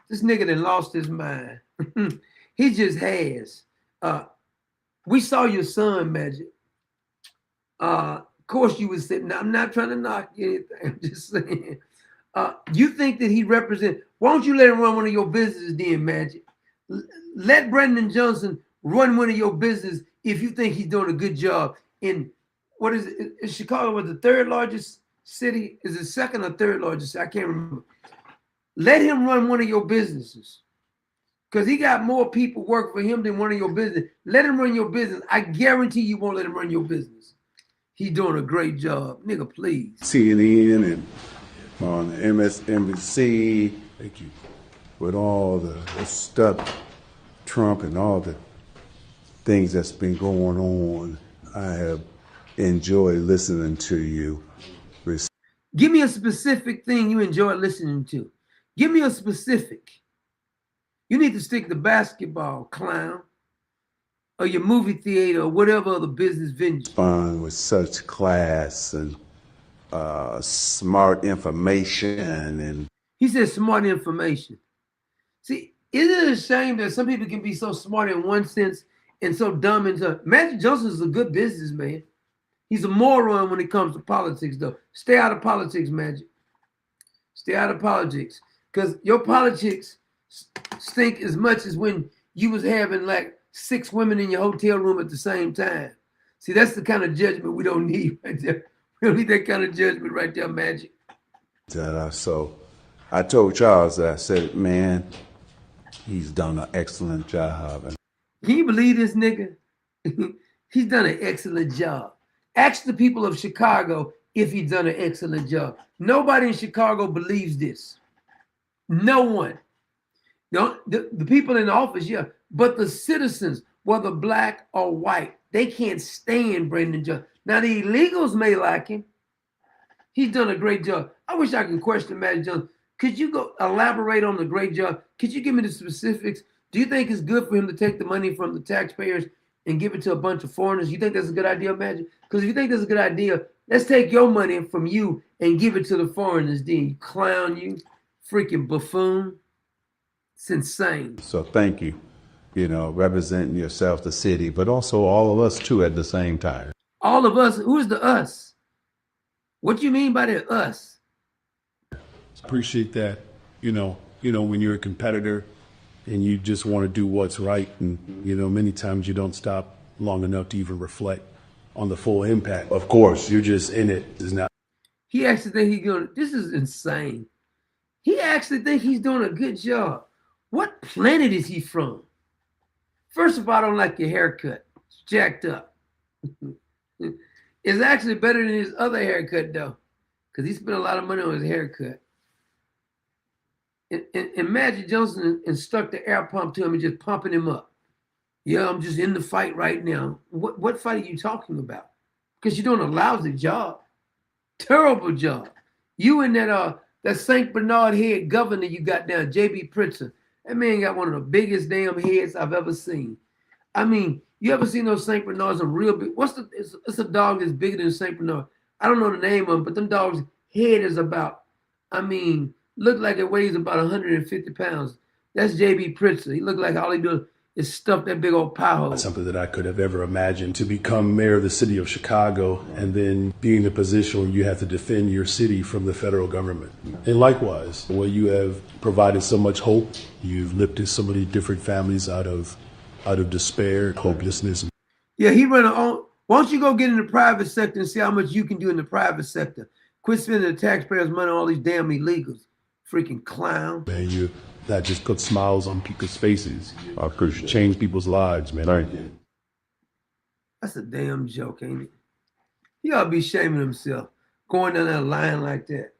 S2: This nigga done lost his mind. He just has. We saw your son, Magic. Of course you would say, now, I'm not trying to knock you anything. I'm just saying. You think that he represents, why don't you let him run one of your businesses then, Magic? Let Brandon Johnson run one of your business if you think he's doing a good job. In what is it? Is Chicago was the third largest city? Is it second or third largest? I can't remember. Let him run one of your businesses. Because he got more people work for him than one of your business. Let him run your business. I guarantee you won't let him run your business. He's doing a great job. Nigga, please.
S16: CNN and on MSNBC. Thank you. With all the stuff, Trump and all the things that's been going on, I have enjoyed listening to you.
S2: Give me a specific thing you enjoy listening to. Give me a specific. You need to stick to basketball, clown, or your movie theater, or whatever other business venue.
S16: Fun with such class and smart information. And
S2: he said smart information. See, isn't it a shame that some people can be so smart in one sense and so dumb in another? Magic Johnson is a good businessman. He's a moron when it comes to politics, though. Stay out of politics, Magic. Stay out of politics. Because your politics stink as much as when you was having like 6 women in your hotel room at the same time. See, that's the kind of judgment we don't need right there. We don't need that kind of judgment right there, Magic.
S16: So I told Charles that I said, man, he's done an excellent job.
S2: Can you believe this nigga? He's done an excellent job. Ask the people of Chicago if he's done an excellent job. Nobody in Chicago believes this. No one. The people in the office, yeah, but the citizens, whether black or white, they can't stand Brandon Johnson. Now the illegals may like him. He's done a great job. I wish I could question Magic Johnson. Could you go elaborate on the great job? Could you give me the specifics? Do you think it's good for him to take the money from the taxpayers and give it to a bunch of foreigners? You think that's a good idea, Magic? Because if you think that's a good idea, let's take your money from you and give it to the foreigners. Then you clown, you freaking buffoon. It's insane.
S16: So thank you, representing yourself, the city, but also all of us too at the same time.
S2: All of us? Who's the us? What do you mean by the us?
S15: Appreciate that. When you're a competitor and you just want to do what's right, and many times you don't stop long enough to even reflect on the full impact. Of course, you're just in it. It's not.
S2: He actually think he's going. This is insane. He actually think he's doing a good job. What planet is he from? First of all, I don't like your haircut. It's jacked up. It's actually better than his other haircut, though, because he spent a lot of money on his haircut. And Magic Johnson stuck the air pump to him and just pumping him up. Yeah, I'm just in the fight right now. What fight are you talking about? Because you're doing a lousy job. Terrible job. You and that St. Bernard head governor you got down, J.B. Pritzker. That man got one of the biggest damn heads I've ever seen. I mean, you ever seen those St. Bernards? Are real big. It's a dog that's bigger than St. Bernard. I don't know the name of them, but them dogs' head is about, look like it weighs about 150 pounds. That's J.B. Pritzker. He look like all he does is stuff that big old pie hole.
S15: Not something that I could have ever imagined, to become mayor of the city of Chicago and then be in a position where you have to defend your city from the federal government. And likewise, where you have provided so much hope, you've lifted so many different families out of despair, hopelessness.
S2: Yeah, he run on. Why don't you go get in the private sector and see how much you can do in the private sector? Quit spending the taxpayers' money on all these damn illegals. Freaking clown.
S15: Man, you not just put smiles on people's faces. I appreciate change people's lives, man. Thank you.
S2: That's a damn joke, ain't it? He ought to be shaming himself, going down that line like that.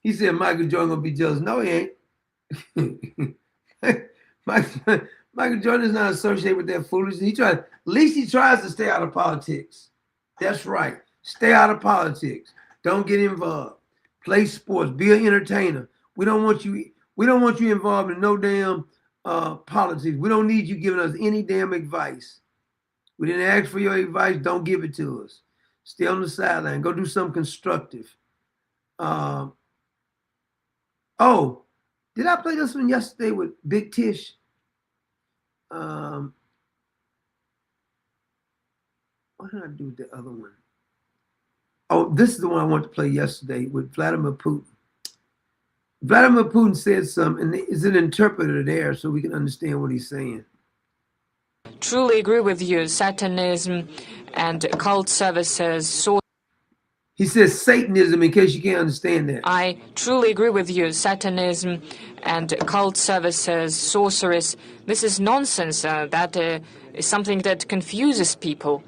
S2: He said Michael Jordan gonna be jealous. No, he ain't. Michael Jordan is not associated with that foolishness. At least he tries to stay out of politics. That's right. Stay out of politics. Don't get involved. Play sports. Be an entertainer. We don't want you involved in no damn politics. We don't need you giving us any damn advice. We didn't ask for your advice. Don't give it to us. Stay on the sideline. Go do something constructive. Oh, did I play this one yesterday with Big Tish? What did I do with the other one? Oh, this is the one I wanted to play yesterday with Vladimir Putin. Vladimir Putin said something, and there's an interpreter there so we can understand what he's saying.
S17: Truly agree with you. Satanism and cult services.
S2: He says Satanism in case you can't understand that.
S17: I truly agree with you. Satanism and cult services, sorceries. This is nonsense. That is something that confuses people,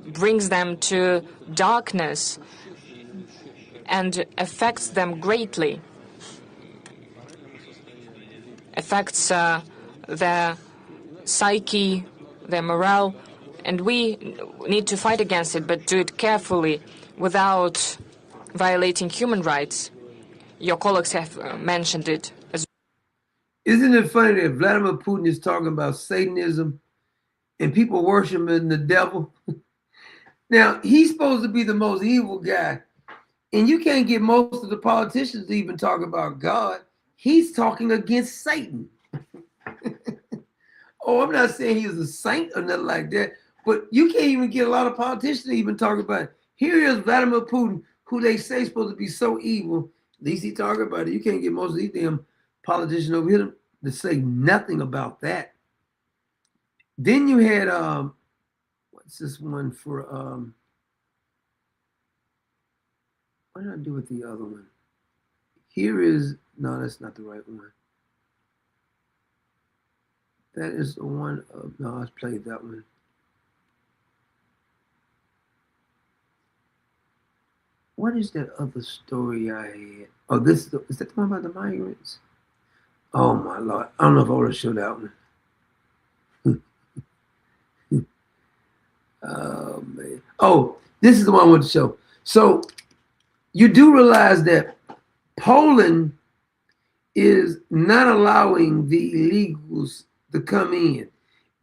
S17: brings them to darkness, and affects them greatly. Affects their psyche, their morale, and we need to fight against it, but do it carefully, without violating human rights. Your colleagues have mentioned it as well.
S2: Isn't it funny that Vladimir Putin is talking about Satanism and people worshiping the devil? Now, he's supposed to be the most evil guy, and you can't get most of the politicians to even talk about God. He's talking against Satan. Oh, I'm not saying he's a saint or nothing like that, but you can't even get a lot of politicians to even talk about it. Here is Vladimir Putin, who they say is supposed to be so evil. At least he talking about it. You can't get most of these damn politicians over here to say nothing about that. Then you had what's this one for what did I do with the other one? Here is no, that's not the right one. That is the one no, I played that one. what is that other story I had? Oh, is that the one about the migrants? Oh my Lord. I don't know if I want to show that one. Oh man. Oh, this is the one I want to show. So you do realize that Poland is not allowing the illegals to come in.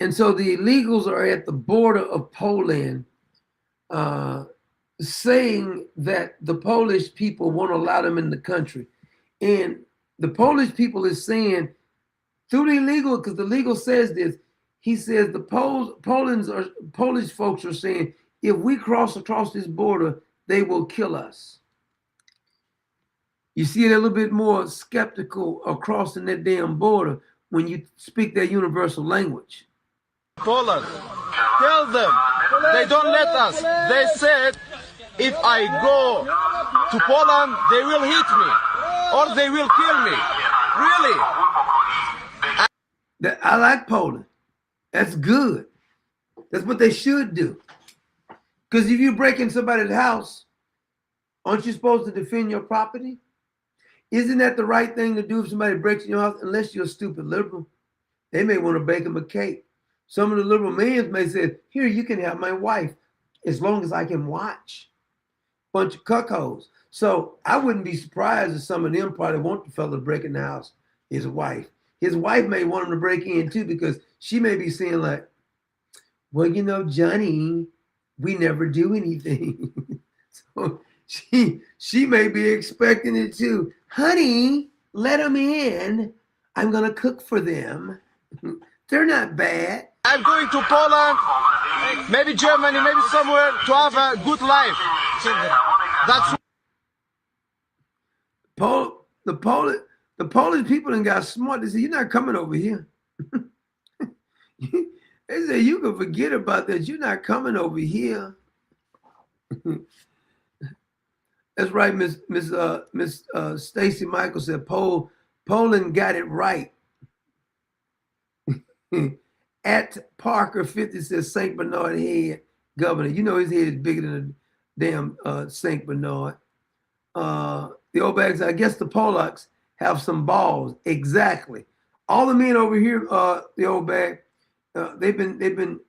S2: And so the illegals are at the border of Poland saying that the Polish people won't allow them in the country. And the Polish people is saying through the illegal, because the legal says this, he says the Polish folks are saying, if we cross across this border, they will kill us. You see it a little bit more skeptical of crossing that damn border when you speak their universal language.
S14: Poland, tell them, they don't let us. They said, if I go to Poland, they will hit me or they will kill me. Really?
S2: I like Poland. That's good. That's what they should do. Because if you break in somebody's house, aren't you supposed to defend your property? Isn't that the right thing to do if somebody breaks in your house? Unless you're a stupid liberal. They may want to bake them a cake. Some of the liberal men may say, here, you can have my wife as long as I can watch. Bunch of cuckolds. So I wouldn't be surprised if some of them probably want the fella to break in the house, his wife. His wife may want him to break in too because she may be saying like, well, you know, Johnny, we never do anything. So she may be expecting it too. Honey, let them in. I'm going to cook for them. They're not bad.
S14: I'm going to Poland, maybe Germany, maybe somewhere to have a good life. That's
S2: the Polish people done got smart. They said, you're not coming over here. They said, you can forget about that. You're not coming over here. That's right, Miss Stacy Michael said Poland got it right. At Parker 50 says St. Bernard head governor. You know his head is bigger than a damn St. Bernard. The old bags, I guess the Polacks have some balls. Exactly. All the men over here, the old bag, they've been.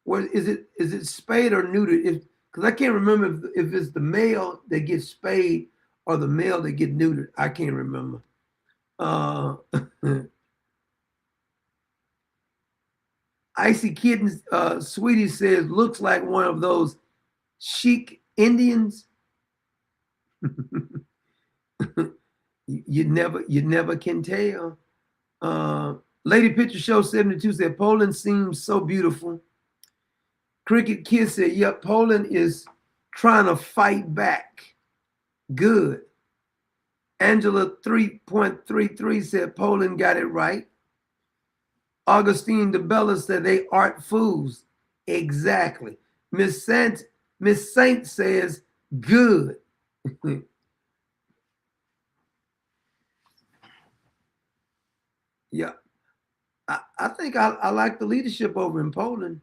S2: What is it? Is it spayed or neutered? Because I can't remember if it's the male that gets spayed or the male that get neutered. I can't remember. Icy Kittens, Sweetie says, looks like one of those chic Indians. You never can tell. Lady Picture Show 72 said, Poland seems so beautiful. Cricket Kiss said, yep, Poland is trying to fight back. Good. Angela 3.33 said, Poland got it right. Augustine DeBella said, they art fools. Exactly. Miss Saint says, good. Yeah. I think I like the leadership over in Poland.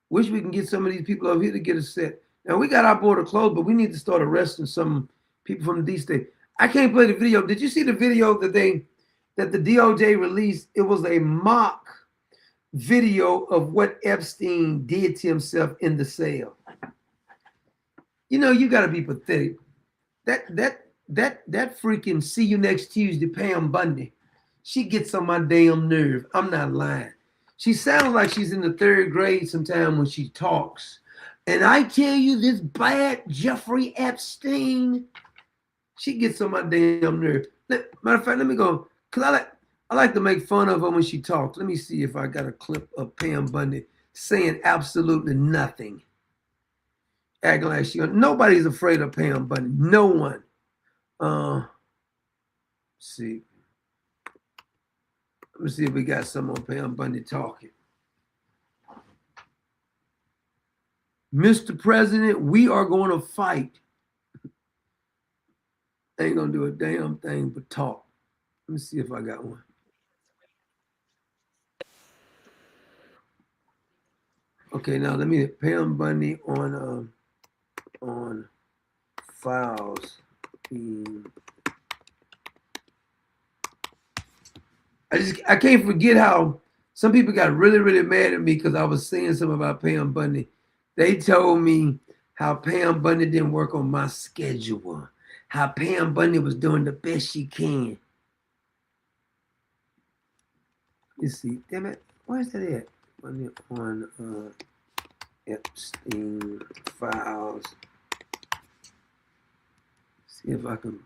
S2: Wish we can get some of these people over here to get us set. Now, we got our border closed, but we need to start arresting some people from the D-State. I can't play the video. Did you see the video that the DOJ released? It was a mock video of what Epstein did to himself in the cell. You know, you got to be pathetic. That freaking see you next Tuesday, Pam Bundy. She gets on my damn nerve. I'm not lying. She sounds like she's in the third grade sometime when she talks. And I tell you, this bad Jeffrey Epstein, she gets on my damn nerve. Matter of fact, let me go. Because I like to make fun of her when she talks. Let me see if I got a clip of Pam Bundy saying absolutely nothing. Acting like nobody's afraid of Pam Bundy. No one. Let's see. Let me see if we got some on Pam Bundy talking. Mr. President, we are going to fight. Ain't going to do a damn thing but talk. Let me see if I got one. Okay, now let me Pam Bundy on files. I can't forget how some people got really, really mad at me because I was saying something about Pam Bundy. They told me how Pam Bundy didn't work on my schedule, how Pam Bundy was doing the best she can. Let's see, damn it, where's that at? On Epstein files. See if I can.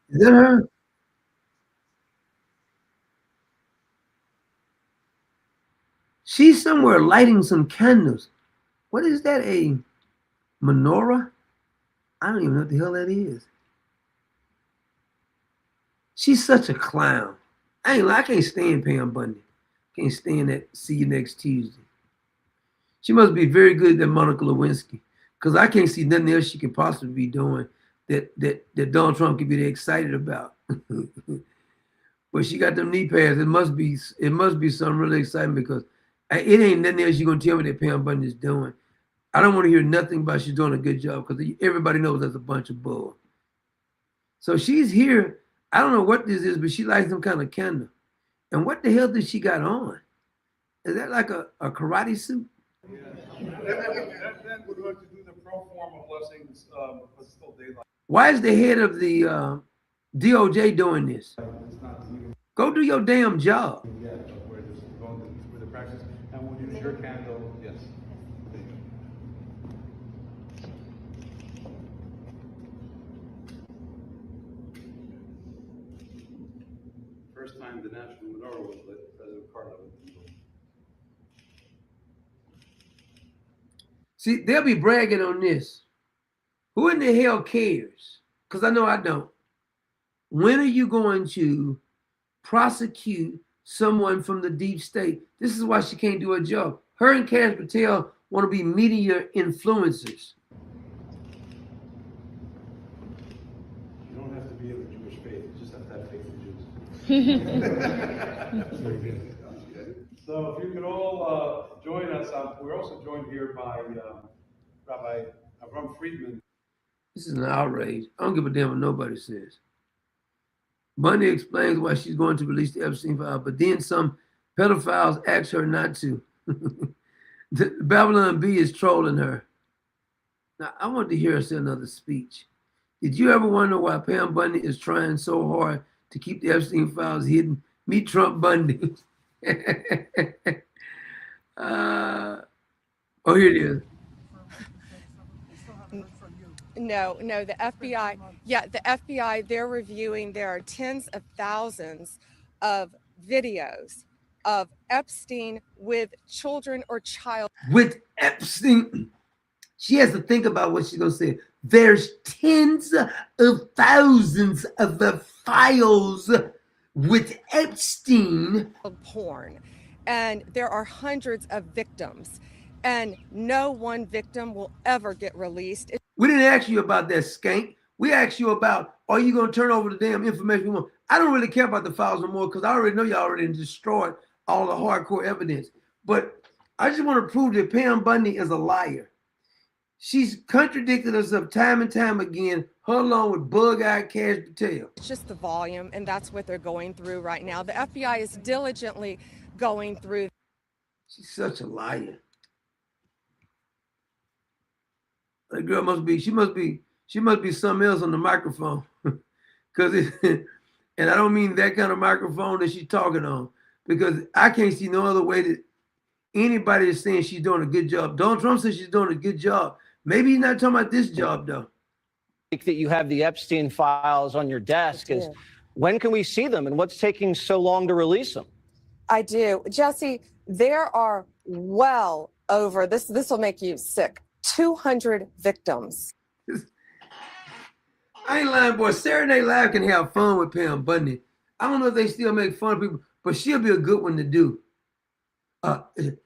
S2: Is that her? She's somewhere lighting some candles. What is that, a menorah? I don't even know what the hell that is. She's such a clown. I can't stand Pam Bundy. Can't stand that. See you next Tuesday. She must be very good at Monica Lewinsky, because I can't see nothing else she could possibly be doing that Donald Trump could be that excited about. But she got them knee pads. It must be something really exciting, because it ain't nothing else you're gonna tell me that Pam Bundy is doing. I don't want to hear nothing about she's doing a good job, because everybody knows that's a bunch of bull. So she's here. I don't know what this is, but she likes some kind of candle. And what the hell did she got on? Is that like a karate suit?
S18: Yeah. Then we're going to do the pro forma blessings, but still daylight.
S2: Why is the head of the DOJ doing this? Go do your damn job.
S18: Yeah, we're just going through the practice, and we'll use your candle. Yes. First time the national menorah was lit, President Carter.
S2: See, they'll be bragging on this. Who in the hell cares? Because I know I don't. When are you going to prosecute someone from the deep state? This is why she can't do her job. Her and Kash Patel want to be media influencers.
S18: You don't have to be of the Jewish faith. You just have to have faith in Jews. So if you could all join us, we're also joined here by Rabbi Avram Friedman.
S2: This is an outrage. I don't give a damn what nobody says. Bundy explains why she's going to release the Epstein file, but then some pedophiles ask her not to. The Babylon Bee is trolling her. Now, I want to hear her say another speech. Did you ever wonder why Pam Bundy is trying so hard to keep the Epstein files hidden? Meet Trump Bundy. Oh, here it is.
S19: No, the FBI, the FBI, they're reviewing, there are tens of thousands of videos of Epstein with children or child.
S2: With Epstein, she has to think about what she's going to say. There's tens of thousands of the files with Epstein.
S19: Porn. And there are hundreds of victims. And no one victim will ever get released.
S2: We didn't ask you about that skank. We asked you about, are you going to turn over the damn information we want? I don't really care about the files no more, because I already know y'all already destroyed all the hardcore evidence. But I just want to prove that Pam Bundy is a liar. She's contradicted herself time and time again, her along with bug-eyed Kash Patel.
S19: It's just the volume, and that's what they're going through right now. The FBI is diligently going through.
S2: She's such a liar. That girl must be something else on the microphone. And I don't mean that kind of microphone that she's talking on, because I can't see no other way that anybody is saying she's doing a good job. Donald Trump says she's doing a good job. Maybe he's not talking about this job, though.
S20: That you have the Epstein files on your desk is, when can we see them, and what's taking so long to release them?
S19: I do. Jesse, there are well over, this will make you sick, 200 victims.
S2: I ain't lying, boy. Saturday Night Live can have fun with Pam Bundy. I don't know if they still make fun of people, but she'll be a good one to do.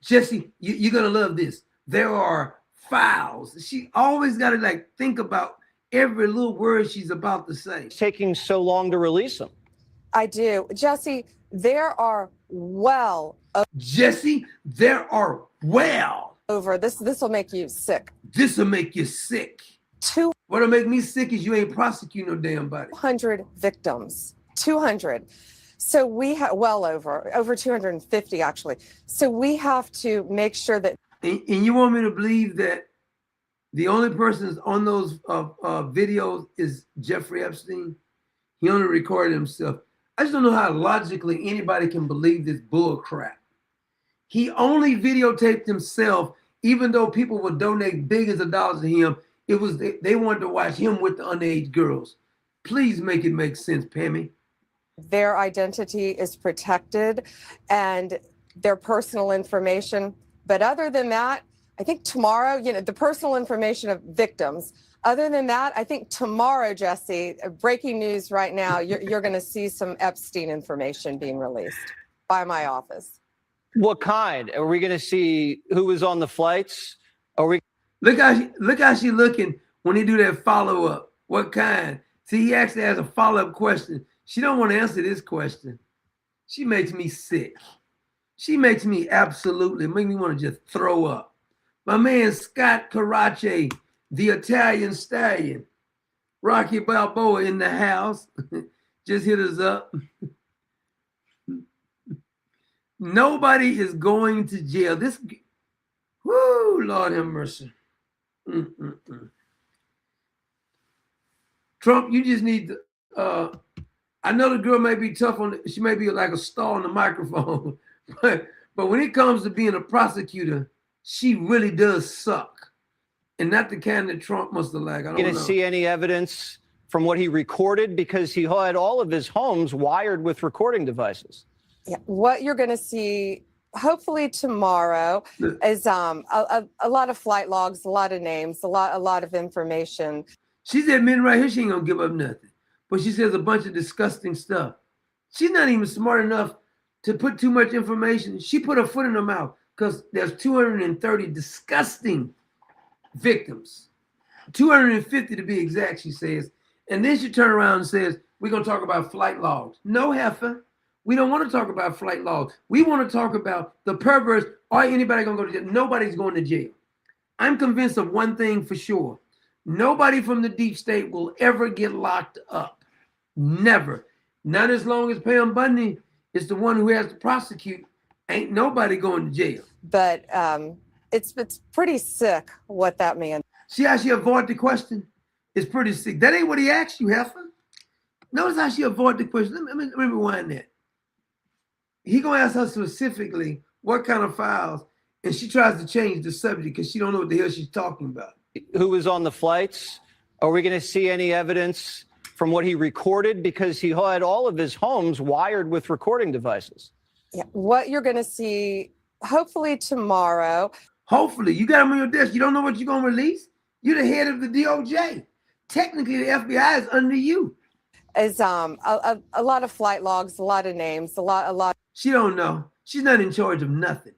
S2: Jesse, you're going to love this. There are files. She always got to think about every little word she's about to say.
S20: It's taking so long to release them.
S19: I do. Jesse, there are well.
S2: Jesse, there are well
S19: Over this will make you sick.
S2: This will make you sick. What'll make me sick is you ain't prosecuting no damn body.
S19: 200 victims. 200. So we have over 250 actually. So we have to make sure that.
S2: And you want me to believe that the only person on those videos is Jeffrey Epstein? He only recorded himself. I just don't know how logically anybody can believe this bull crap. He only videotaped himself, even though people would donate billions of dollars to him. It was they wanted to watch him with the underage girls. Please make it make sense, Pammy.
S19: Their identity is protected and their personal information. But other than that, I think tomorrow, the personal information of victims. Other than that, I think tomorrow, Jesse, breaking news right now, you're going to see some Epstein information being released by my office.
S20: What kind? Are we going to see who was on the flights? Are we?
S2: Look how she looking when he do that follow up. What kind? See, he actually has a follow up question. She don't want to answer this question. She makes me sick. She makes me absolutely make me want to just throw up. My man Scott Carace, the Italian stallion, Rocky Balboa in the house, just hit us up. Nobody is going to jail. This, whoo, Lord have mercy. Trump, you just need to, I know the girl may be tough she may be like a star on the microphone, but when it comes to being a prosecutor, she really does suck. And not the kind that Trump must have liked. I don't know.
S20: Going to see any evidence from what he recorded? Because he had all of his homes wired with recording devices.
S19: Yeah, what you're going to see hopefully tomorrow is a lot of flight logs, a lot of names, a lot of information.
S2: She's admitting right here she ain't gonna give up nothing, but she says a bunch of disgusting stuff. She's not even smart enough to put too much information. She put her foot in her mouth because there's 230 disgusting victims, 250 to be exact, she says. And then she turned around and says, we're gonna talk about flight logs. No, heifer. We don't want to talk about flight logs. We want to talk about the perverse. Are anybody going to go to jail? Nobody's going to jail. I'm convinced of one thing for sure. Nobody from the deep state will ever get locked up. Never. Not as long as Pam Bundy is the one who has to prosecute. Ain't nobody going to jail.
S19: But it's pretty sick what that man.
S2: See how she avoided the question? It's pretty sick. That ain't what he asked you, heifer. Notice how she avoided the question. Let me rewind that. He gonna ask her specifically what kind of files, and she tries to change the subject because she don't know what the hell she's talking about.
S20: Who was on the flights? Are we going to see any evidence from what he recorded? Because he had all of his homes wired with recording devices.
S19: Yeah, what you're going to see hopefully tomorrow.
S2: Hopefully, you got him on your desk. You don't know what you're gonna release. You're the head of the DOJ. Technically, the FBI is under you.
S19: Is a lot of flight logs, a lot of names, a lot.
S2: She don't know. She's not in charge of nothing.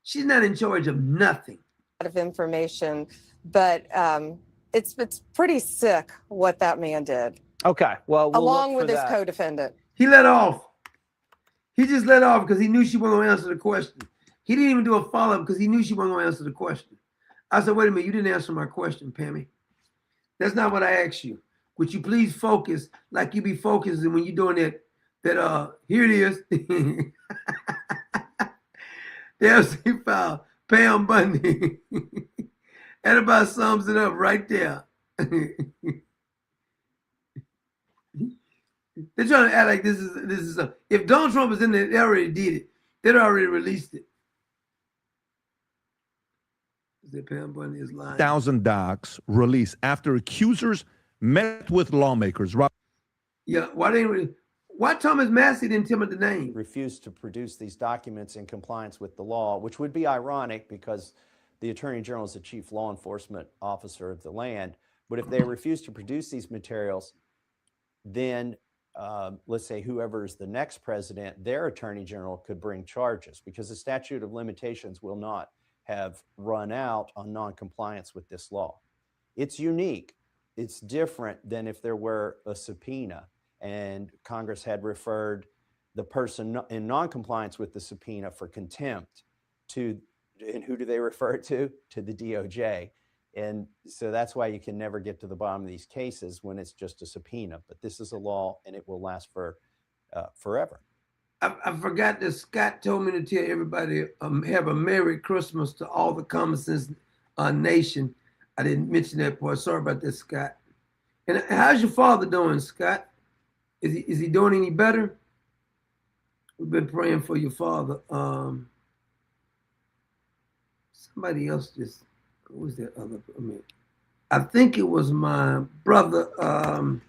S2: She's not in charge of nothing.
S19: A lot of information, but it's pretty sick what that man did.
S20: Okay, well,
S19: along with his co-defendant.
S2: He let off. He just let off because he knew she wasn't going to answer the question. He didn't even do a follow-up because he knew she wasn't going to answer the question. I said, wait a minute, you didn't answer my question, Pammy. That's not what I asked you. Would you please focus like you be focusing when you're doing that here it is. There's the file, Pam Bundy. That about sums it up right there. They're trying to act like this is if Donald Trump is in there, they already did it. They'd already released it. Pam Bundy is lying.
S21: 1,000 docs released after accusers met with lawmakers.
S2: Yeah, why Thomas Massey didn't tell me the name?
S22: Refused to produce these documents in compliance with the law, which would be ironic because the Attorney General is the chief law enforcement officer of the land. But if they refuse to produce these materials, then let's say whoever is the next president, their Attorney General could bring charges because the statute of limitations will not have run out on non-compliance with this law. It's unique. It's different than if there were a subpoena and Congress had referred the person in non-compliance with the subpoena for contempt to And who do they refer it to? To the DOJ. And so that's why you can never get to the bottom of these cases when it's just a subpoena. But this is a law, and it will last for forever.
S2: I forgot that Scott told me to tell everybody have a Merry Christmas to all the Common Sense Nation. I didn't mention that part. Sorry about that, Scott. And how's your father doing, Scott? Is he doing any better? We've been praying for your father. Somebody else just, who was that other? I think it was my brother. Who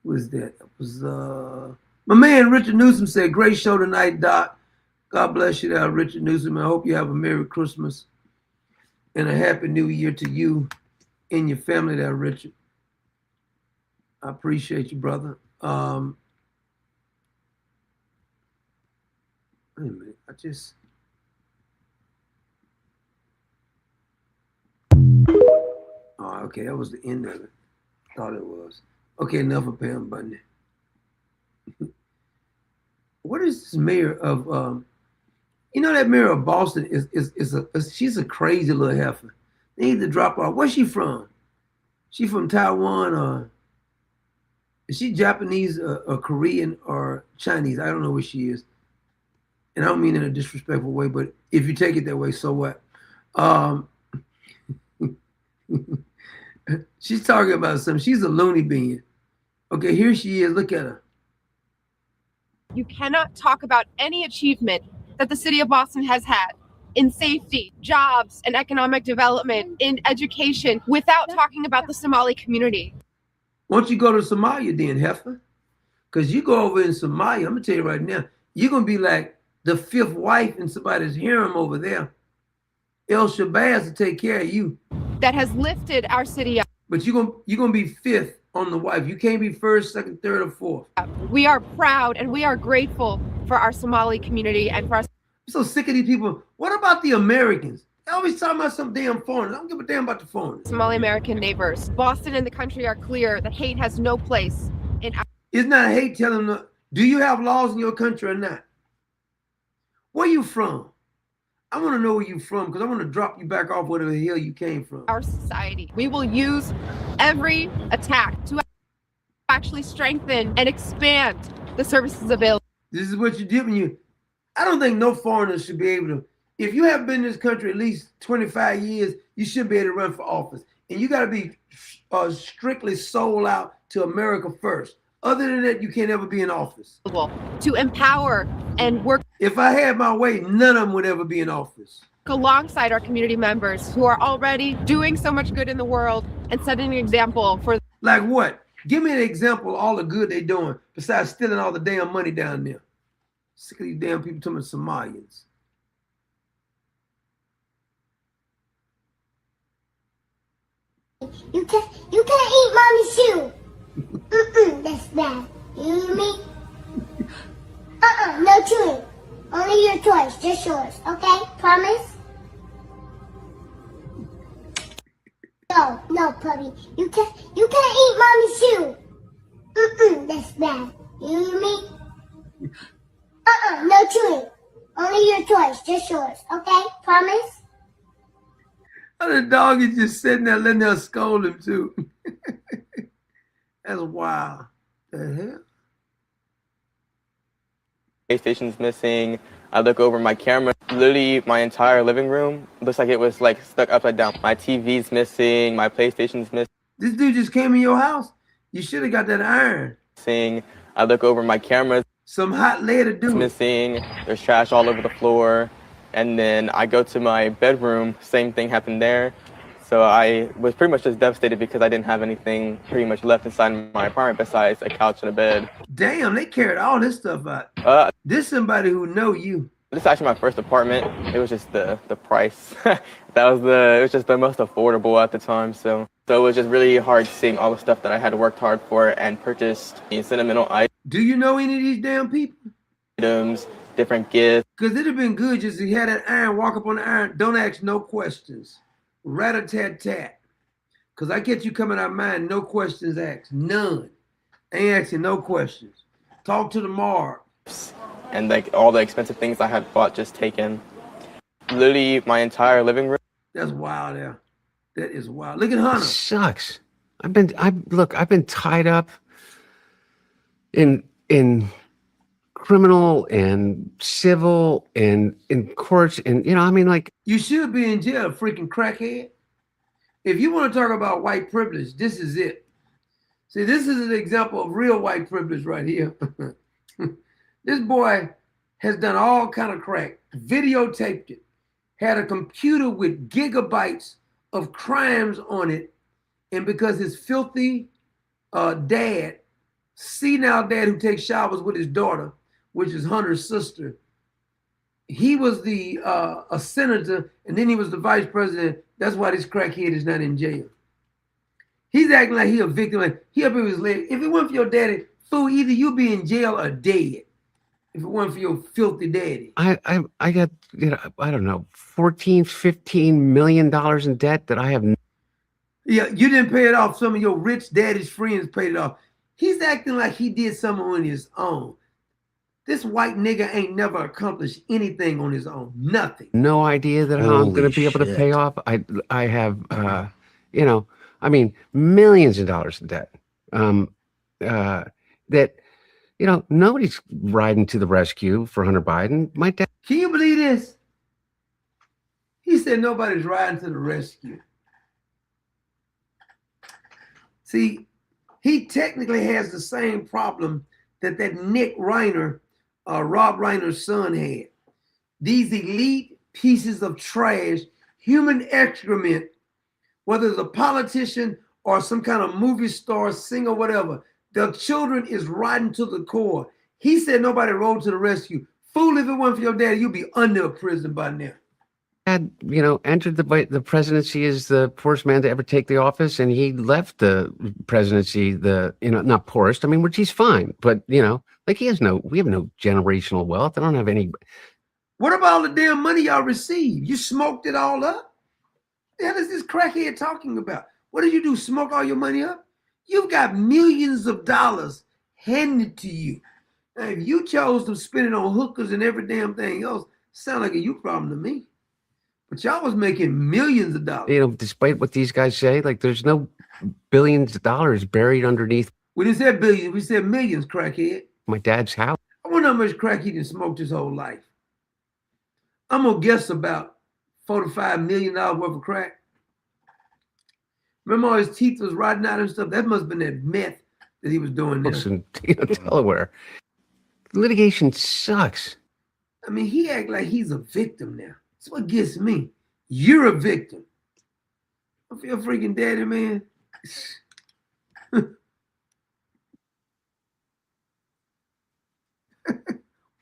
S2: was that? It was my man Richard Newsom said, "Great show tonight, Doc. God bless you there, Richard Newsom. I hope you have a Merry Christmas and a Happy New Year to you and your family there, Richard. I appreciate you, brother." Wait a minute. Oh, okay, that was the end of it. Thought it was. Okay, enough of Pam Bundy. What is this mayor of that mayor of Boston she's a crazy little heifer. They need to drop off. Where's she from? She from Taiwan or is she Japanese or Korean or Chinese? I don't know where she is. And I don't mean in a disrespectful way, but if you take it that way, so what? She's talking about something. She's a loony bean. Okay, here she is. Look at her.
S1: You cannot talk about any achievement that the city of Boston has had in safety, jobs, and economic development, in education, without talking about the Somali community.
S2: Why don't you go to Somalia then, heifer? Because you go over in Somalia, I'm going to tell you right now, you're going to be like the fifth wife in somebody's harem over there. El Shabazz will take care of you.
S1: That has lifted our city up.
S2: But you're gonna be fifth on the wife. You can't be first, second, third, or fourth.
S1: We are proud and we are grateful for our Somali community and for our...
S2: I'm so sick of these people. What about the Americans? They always talking about some damn foreigners. I don't give a damn about the foreigners.
S1: Somali American neighbors. Boston and the country are clear that hate has no place in our...
S2: It's not hate telling them, do you have laws in your country or not? Where you from? I want to know where you're from because I want to drop you back off whatever the hell you came from.
S1: Our society. We will use every attack to actually strengthen and expand the services available.
S2: This is what you're giving you. I don't think no foreigners should be able to. If you have been in this country at least 25 years, you should be able to run for office. And you got to be strictly sold out to America first. Other than that, you can't ever be in office.
S1: To empower and work.
S2: If I had my way, none of them would ever be in office.
S1: Alongside our community members who are already doing so much good in the world and setting an example for.
S2: Like what? Give me an example of all the good they're doing besides stealing all the damn money down there. Sick of these damn people talking about Somalians.
S4: You can't eat mommy's shoe. That's bad. You hear me? No chewing. Only your toys, just yours, okay? Promise? No, puppy. You can't eat mommy's shoe. That's bad. You hear me? No chewing. Only your toys, just yours, okay? Promise?
S2: Oh, the dog is just sitting there letting her scold him too. That's wild. The hell?
S23: PlayStation's missing. I look over my camera. Literally, my entire living room looks like it was like stuck upside down. My TV's missing. My PlayStation's missing.
S2: This dude just came in your house. You should have got that iron.
S23: I look over my cameras.
S2: Some hot lead to do.
S23: Missing. There's trash all over the floor. And then I go to my bedroom. Same thing happened there. So I was pretty much just devastated because I didn't have anything pretty much left inside my apartment besides a couch and a bed.
S2: Damn, they carried all this stuff out. This somebody who know you.
S23: This is actually my first apartment. It was just the price. It was just the most affordable at the time. So it was just really hard seeing all the stuff that I had worked hard for and purchased sentimental items.
S2: Do you know any of these damn people?
S23: Items, different gifts.
S2: Because it'd have been good just to have that iron, walk up on the iron, don't ask no questions. Rat-a-tat-tat. Because I get you coming out of mine, no questions asked. None. Ain't asking no questions. Talk to the mark.
S23: And like all the expensive things I had bought just taken. literally my entire living room.
S2: That's wild, yeah. That is wild. Look at Hunter.
S3: Sucks. I've been tied up in criminal and civil and in courts, and I mean, like,
S2: You should be in jail, freaking crackhead. If you want to talk about white privilege, this is it. See, this is an example of real white privilege right here. This boy has done all kind of crack, videotaped it, had a computer with gigabytes of crimes on it, and because his filthy dad, senile dad who takes showers with his daughter, which is Hunter's sister, he was a senator, and then he was the vice president. That's why this crackhead is not in jail. He's acting like he a victim. Like he up in his leg. If it weren't for your daddy, fool, either you be in jail or dead. If it weren't for your filthy daddy.
S3: I got, I don't know, $14-15 million in debt that I have.
S2: Yeah, you didn't pay it off. Some of your rich daddy's friends paid it off. He's acting like he did something on his own. This white nigga ain't never accomplished anything on his own. Nothing.
S3: No idea that I'm going to be able to pay off. I have, I mean, millions of dollars in debt. That, nobody's riding to the rescue for Hunter Biden. My dad.
S2: Can you believe this? He said nobody's riding to the rescue. See, he technically has the same problem that Nick Reiner, Rob Reiner's son, had. These elite pieces of trash, human excrement, whether it's a politician or some kind of movie star, singer, whatever, their children is rotten to the core. He said nobody rode to the rescue. Fool, if it weren't for your daddy, you'd be under a prison by now.
S3: Had, entered the presidency as the poorest man to ever take the office, and he left the presidency, not poorest, which he's fine, but, we have no generational wealth. I don't have any.
S2: What about all the damn money y'all received? You smoked it all up? The hell is this crackhead talking about? What did you do, smoke all your money up? You've got millions of dollars handed to you. Now, if you chose to spend it on hookers and every damn thing else, sound like a you problem to me. But y'all was making millions of dollars.
S3: Despite what these guys say, like there's no billions of dollars buried underneath.
S2: We didn't say billions, we said millions, crackhead.
S3: My dad's house.
S2: I wonder how much crack he done smoked his whole life. I'm gonna guess about $4 to $5 million worth of crack. Remember all his teeth was rotting out and stuff? That must have been that meth that he was doing there.
S3: In Delaware. Litigation sucks.
S2: He act like he's a victim now. That's what gets me. You're a victim. I feel freaking daddy, man.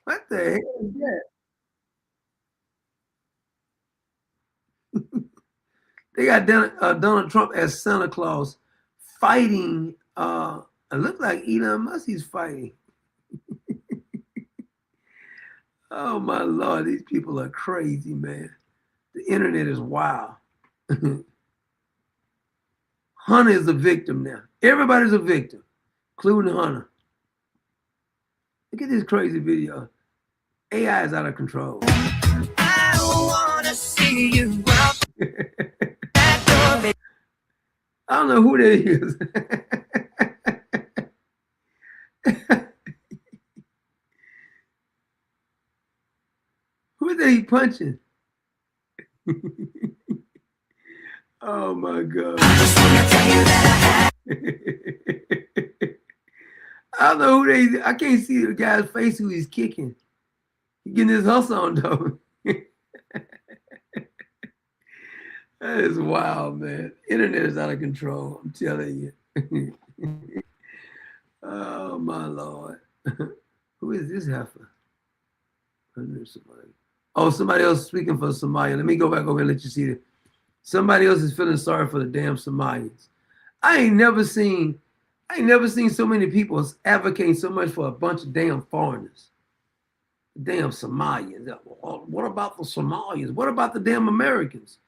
S2: What the hell is that? They got Donald Trump as Santa Claus fighting. It looked like Elon Musk he's fighting. Oh my Lord, these people are crazy, man. The internet is wild. Hunter is a victim now. Everybody's a victim, including Hunter. Look at this crazy video. AI is out of control. I wanna see you. I don't know who that is. Who is that he punching? Oh my God. I don't know who they. I can't see the guy's face who he's kicking. He's getting his hustle on though. That is wild, man. Internet is out of control. I'm telling you. Oh my Lord. Who is this heifer? Oh, somebody else speaking for Somalia. Let me go back over and let you see it. Somebody else is feeling sorry for the damn Somalians. I ain't never seen so many people advocating so much for a bunch of damn foreigners. Damn Somalians. What about the Somalians? What about the damn Americans?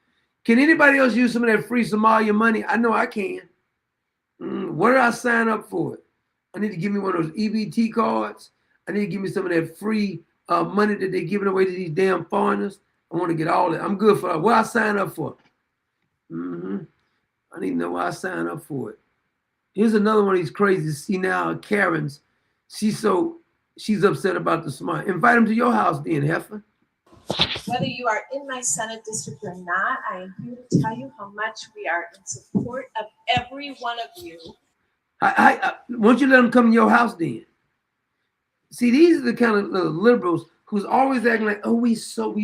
S2: Can anybody else use some of that free Somalia money? I know I can. What did I sign up for? I need to give me one of those EBT cards. I need to give me some of that free money that they're giving away to these damn foreigners. I want to get all that. I'm good for what I sign up for. I need to know why I sign up for it. Here's another one of these crazy. See now, Karen's. She's upset about the smart. Invite them to your house, then, heifer.
S5: Whether you are in my Senate district or not, I am here to tell you how much we are in support of every one of you.
S2: Why don't you let them come to your house then? See, these are the kind of liberals who's always acting like, oh, we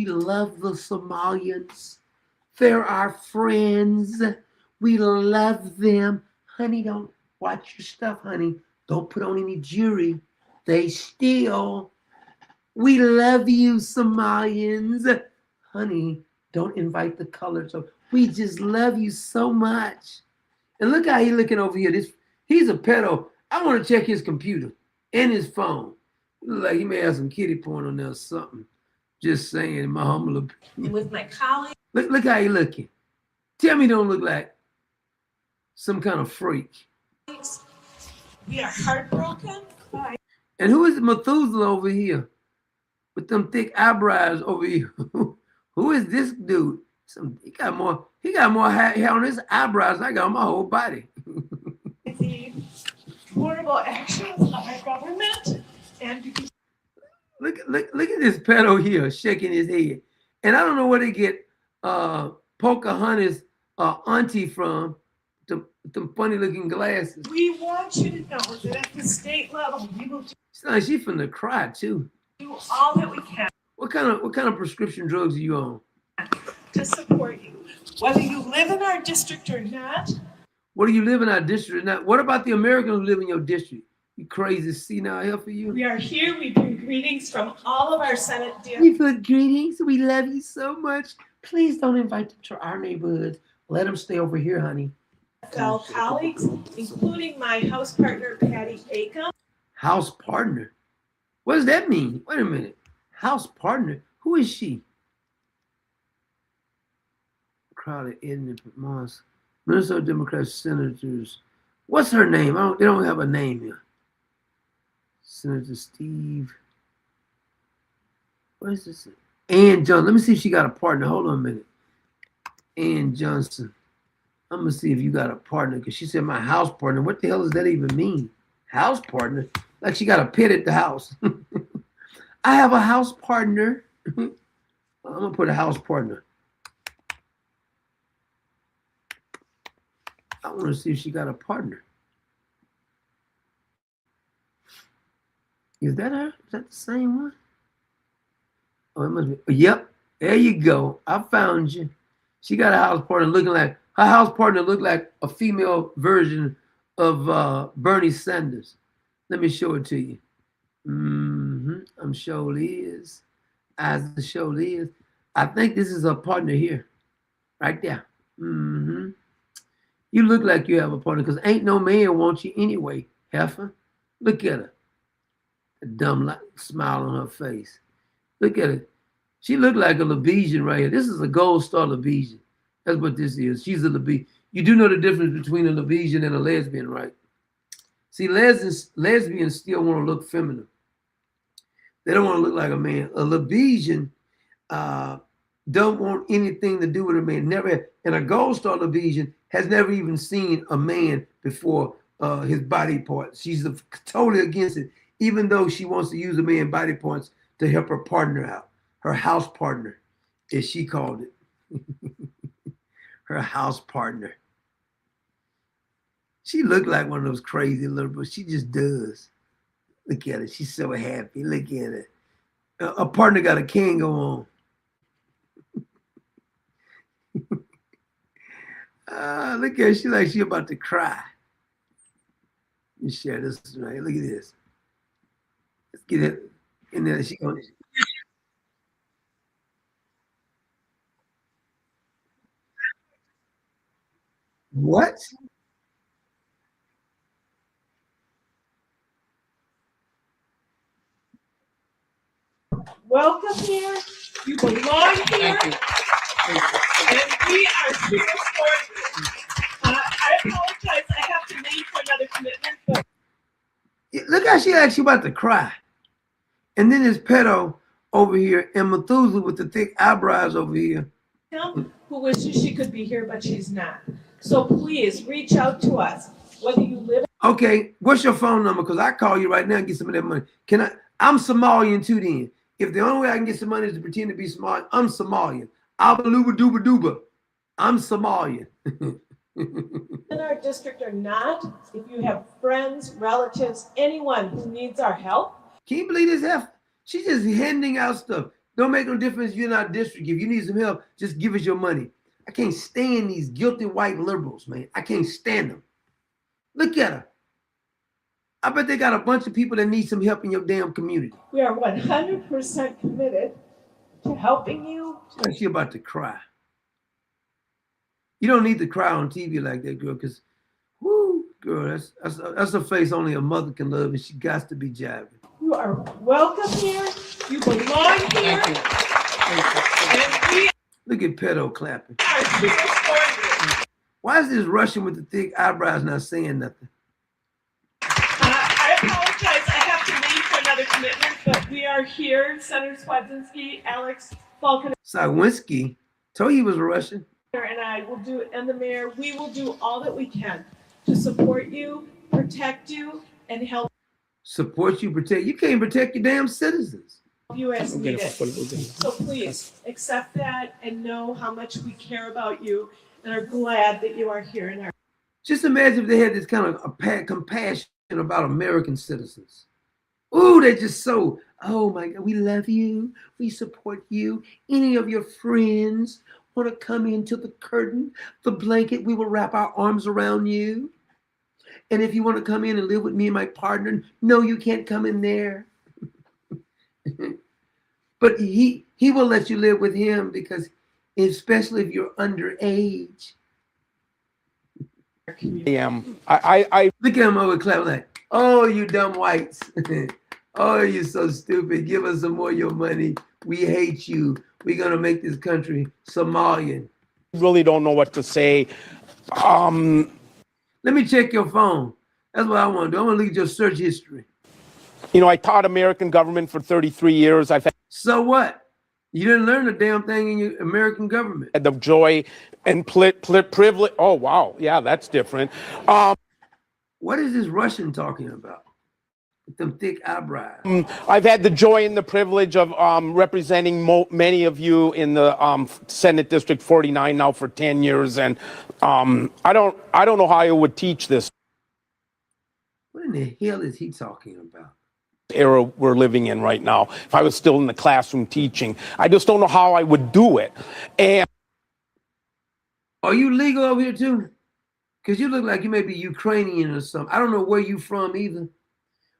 S2: love the Somalians. They're our friends. We love them. Honey, don't watch your stuff, honey. Don't put on any jewelry. They steal. We love you, Somalians. Honey, don't invite the colors. We just love you so much. And look how he's looking over here. He's a pedo. I want to check his computer and his phone. Look like he may have some kiddie porn on there or something. Just saying, in my humble opinion.
S5: With my colleagues.
S2: Look how he looking. Tell me don't look like some kind of freak.
S5: We are heartbroken.
S2: And who is Methuselah over here? With them thick eyebrows over here. Who is this dude? He got more hair on his eyebrows than I got on my whole body.
S5: The horrible actions of our government and
S2: look at this pedo here shaking his head. And I don't know where they get Pocahontas auntie from, them funny looking glasses.
S5: we want you to know that at the state level, we will
S2: It's like she finna cry too.
S5: do all that we can
S2: What kind of prescription drugs are you on?
S5: to support you. Whether you live in our district or not,
S2: What do you live in our district? Now, what about the Americans who live in your district? You crazy senile hell for you?
S5: we are here. We bring greetings from all of our Senate
S2: We put greetings. We love you so much. Please don't invite them to our neighborhoods. Let them stay over here, honey.
S5: fellow colleagues, including my House partner, Patty Acom.
S2: House partner? What does that mean? Wait a minute. House partner? Who is she? Crowley, Edmund, Moss, Minnesota Democrat senators. What's her name? They don't have a name here. Senator Steve. What is this? Ann Johnson. Let me see if she got a partner. Hold on a minute. Ann Johnson. I'm gonna see if you got a partner because she said my house partner. What the hell does that even mean? House partner? Like she got a pet at the house. I have a house partner. I'm gonna put a house partner. I want to see if she got a partner. Is that her? Is that the same one? Oh, it must be. Yep. There you go. I found you. She got a house partner looking like her house partner looked like a female version of Bernie Sanders. Let me show it to you. I'm sure it is. As the show is. I think this is a partner here. Right there. You look like you have a partner because ain't no man wants you anyway, heifer. Look at her. A dumb smile on her face. Look at it. She looked like a Lebesian right here. This is a gold star Lebesian. That's what this is. She's a Lebesian. You do know the difference between a Lebesian and a lesbian, right? See, lesbians still want to look feminine. They don't want to look like a man. A Lebesian don't want anything to do with a man. Never. And a gold star Lebesian has never even seen a man before his body parts. She's totally against it, even though she wants to use a man's body parts to help her partner out. Her house partner, as she called it. Her house partner. She looked like one of those crazy little, but she just does. Look at her. She's so happy. Look at it. A partner got a Kango on. Look at her. She like she about to cry. Let me share this right. Look at this. Let's get it in there. She going. What?
S5: Welcome here. You belong here. And we are here for you. I apologize. I have to leave for another commitment. But
S2: Look how she actually about to cry. And then this pedo over here, and Methuselah with the thick eyebrows over here.
S5: Him who wishes she could be here, but she's not. So please reach out to us, whether you live.
S2: Okay, what's your phone number? Because I call you right now and get some of that money. I'm Somalian too then. If the only way I can get some money is to pretend to be Somalian, I'm Somalian. Abaluba duba duba. I'm Somalian.
S5: In our district or not, if you have friends, relatives, anyone who needs our help.
S2: Can you believe this F? She's just handing out stuff. Don't make no difference if you're in our district. If you need some help, just give us your money. I can't stand these guilty white liberals, man. I can't stand them. Look at her. I bet they got a bunch of people that need some help in your damn community.
S5: We are 100% committed to helping you.
S2: She's about to cry. You don't need to cry on TV like that, girl, because, whoo, girl, that's a face only a mother can love, and she got to be jiving.
S5: You are welcome here. You belong here. And we
S2: Look at pedo clapping.
S5: are here for you.
S2: Why is this Russian with the thick eyebrows not saying nothing?
S5: I apologize. I have to leave for another commitment, but we are here. Senator Swedzinski, Alex Falconer,
S2: Sawinski told you he was a Russian.
S5: and I will do, and the mayor, we will do all that we can to support you, protect you, and help
S2: Support you, protect. You can't protect your damn citizens.
S5: you as needed. So please accept that and know how much we care about you and are glad that you are here in our.
S2: Just imagine if they had this kind of compassion about American citizens. Ooh, they're just so, oh my God, we love you. We support you. Any of your friends want to come into the curtain, the blanket, we will wrap our arms around you. And if you want to come in and live with me and my partner, no, you can't come in there. But he will let you live with him because, especially if you're underage.
S6: I
S2: look at him over clap like, oh, you dumb whites. Oh, you're so stupid. Give us some more of your money. We hate you. We're gonna make this country Somalian.
S6: really don't know what to say.
S2: Let me check your phone. That's what I want to do. I want to look at your search history.
S6: You know, I taught American government for 33 years. I've had
S2: So what? You didn't learn a damn thing in your American government.
S6: the joy and privilege. Oh, wow. Yeah, that's different.
S2: What is this Russian talking about? With them thick eyebrows.
S6: I've had the joy and the privilege of representing many of you in the Senate District 49 now for 10 years, and I don't know how I would teach this
S2: What in the hell is he talking about?
S6: era we're living in right now. If I was still in the classroom teaching, I just don't know how I would do it. And
S2: are you legal over here too? Because you look like you may be Ukrainian or something. I don't know where you from either.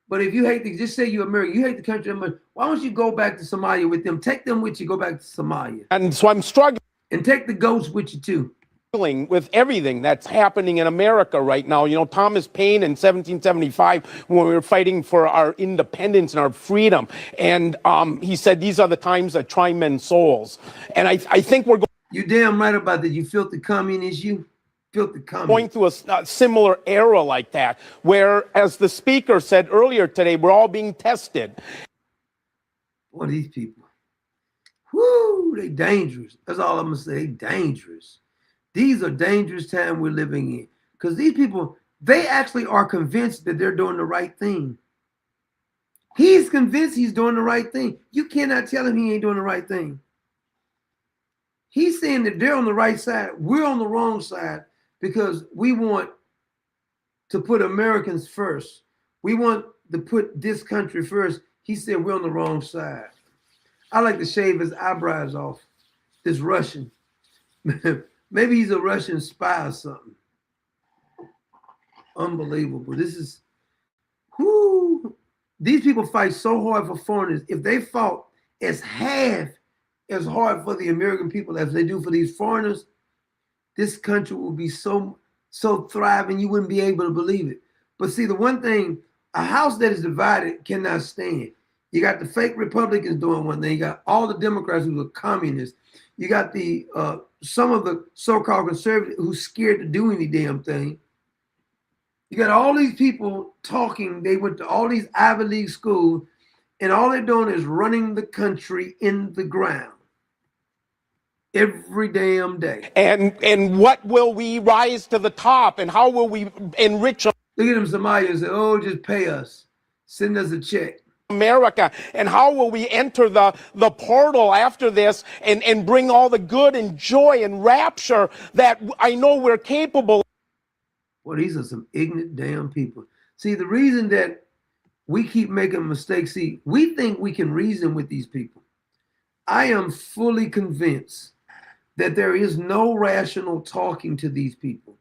S2: But if you hate just say you're American, you hate the country, why don't you go back to Somalia with them? Take them with you, go back to Somalia.
S6: And so I'm struggling.
S2: And take the goats with you too.
S6: With everything that's happening in America right now. You know, Thomas Paine in 1775, when we were fighting for our independence and our freedom, and he said, these are the times that try men's souls. And I think we're
S2: You damn right about that, you filthy communist, you.
S6: Going through a similar era like that, where, as the speaker said earlier today, we're all being tested.
S2: What are these people? Whoo, they dangerous. That's all I'm gonna say. They dangerous. These are dangerous times we're living in. Because these people, they actually are convinced that they're doing the right thing. He's convinced he's doing the right thing. You cannot tell him he ain't doing the right thing. He's saying that they're on the right side. We're on the wrong side because we want to put Americans first. We want to put this country first. He said we're on the wrong side. I like to shave his eyebrows off. This Russian. Maybe he's a Russian spy or something. Unbelievable. This is, whoo. These people fight so hard for foreigners. If they fought as half as hard for the American people as they do for these foreigners, this country will be so thriving you wouldn't be able to believe it. But see, the one thing, a house that is divided cannot stand. You got the fake Republicans doing one thing. You got all the Democrats who are communists. You got the some of the so-called conservatives who's scared to do any damn thing. You got all these people talking. They went to all these Ivy League schools, And all they're doing is running the country in the ground every damn day.
S6: And what will we rise to the top, and how will we enrich
S2: Look at them Somalians say, oh, just pay us. Send us a check.
S6: America, and how will we enter the portal after this and bring all the good and joy and rapture that I know we're capable of?
S2: Well, these are some ignorant damn people. See, the reason that we keep making mistakes, see, we think we can reason with these people. I am fully convinced that there is no rational talking to these people.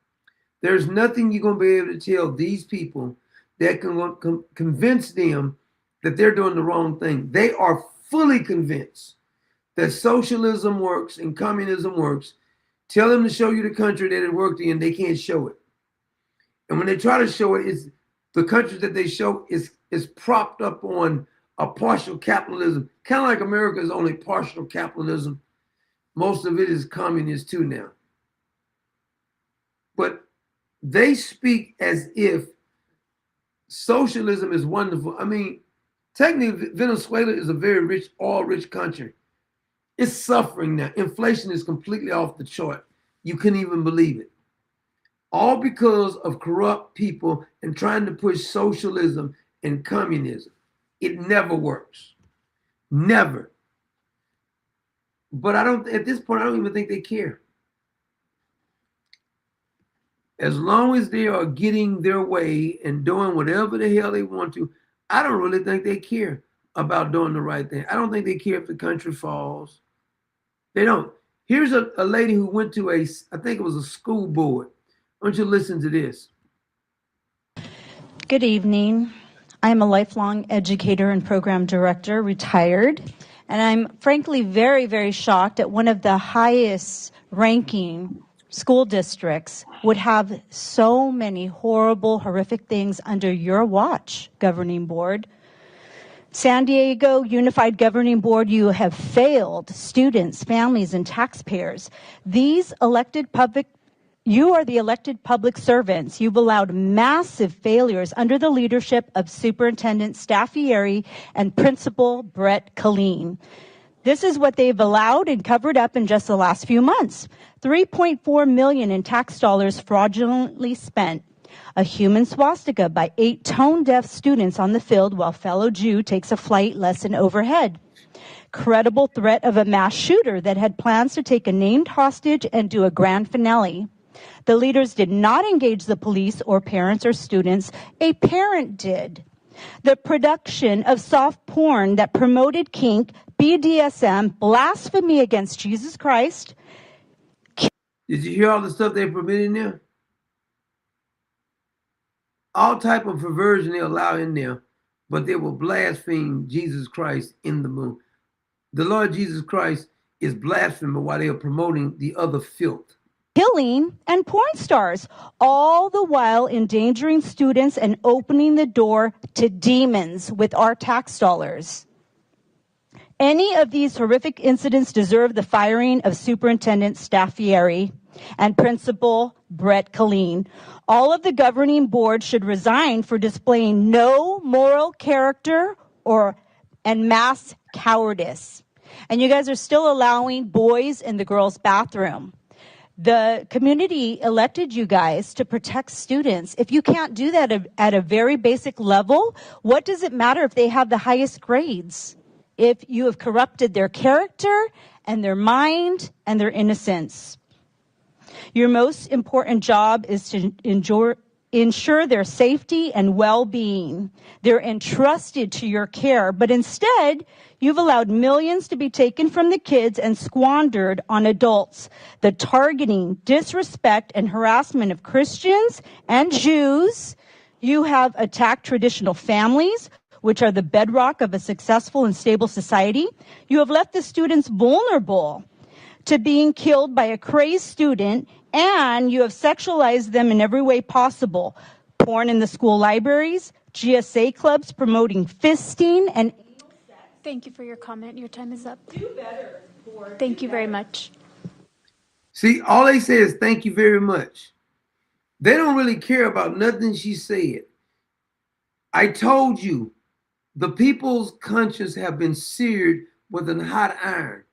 S2: There's nothing you're going to be able to tell these people that can convince them that they're doing the wrong thing. They are fully convinced that socialism works and communism works. Tell them to show you the country that it worked in, they can't show it. And when they try to show it, it's the country that they show is propped up on a partial capitalism. Kind of like America is only partial capitalism. Most of it is communist too now. But they speak as if socialism is wonderful. I mean, technically, Venezuela is a very rich, oil-rich country. It's suffering now. Inflation is completely off the chart. You couldn't even believe it. All because of corrupt people and trying to push socialism and communism. It never works. Never. But at this point, I don't even think they care. As long as they are getting their way and doing whatever the hell they want to, I don't really think they care about doing the right thing. I don't think they care if the country falls. They don't. Here's a lady who went to I think it was a school board. Why don't you listen to this?
S7: Good evening. I'm a lifelong educator and program director, retired, and I'm frankly very, very shocked that one of the highest ranking school districts would have so many horrible, horrific things under your watch, governing board. San Diego Unified Governing Board, you have failed students, families, and taxpayers. You are the elected public servants. You've allowed massive failures under the leadership of Superintendent Staffieri and Principal Brett Killeen. This is what they've allowed and covered up in just the last few months. $3.4 million in tax dollars fraudulently spent. A human swastika by 8 tone-deaf students on the field while fellow Jew takes a flight lesson overhead. Credible threat of a mass shooter that had plans to take a named hostage and do a grand finale. The leaders did not engage the police or parents or students. A parent did. The production of soft porn that promoted kink, BDSM, blasphemy against Jesus Christ.
S2: Did you hear all the stuff they permitted in there? All type of perversion they allow in there, but they will blaspheme Jesus Christ in the moon. The Lord Jesus Christ is blaspheming while they are promoting the other filth.
S7: Killing and porn stars, all the while endangering students and opening the door to demons with our tax dollars. Any of these horrific incidents deserve the firing of Superintendent Staffieri and Principal Brett Killeen. All of the governing board should resign for displaying no moral character and mass cowardice. And you guys are still allowing boys in the girls' bathroom. The community elected you guys to protect students. If you can't do that at a very basic level, what does it matter if they have the highest grades? If you have corrupted their character and their mind and their innocence. Your most important job is to ensure their safety and well-being. They're entrusted to your care, but instead, you've allowed millions to be taken from the kids and squandered on adults. The targeting, disrespect, and harassment of Christians and Jews. You have attacked traditional families, which are the bedrock of a successful and stable society. You have left the students vulnerable to being killed by a crazed student, and you have sexualized them in every way possible. Porn in the school libraries, GSA clubs promoting fisting, and...
S8: Thank you for your comment. Your time is up. Do better. Thank you very much.
S2: See, all they say is thank you very much. They don't really care about nothing she said. I told you The people's conscience have been seared with a hot iron.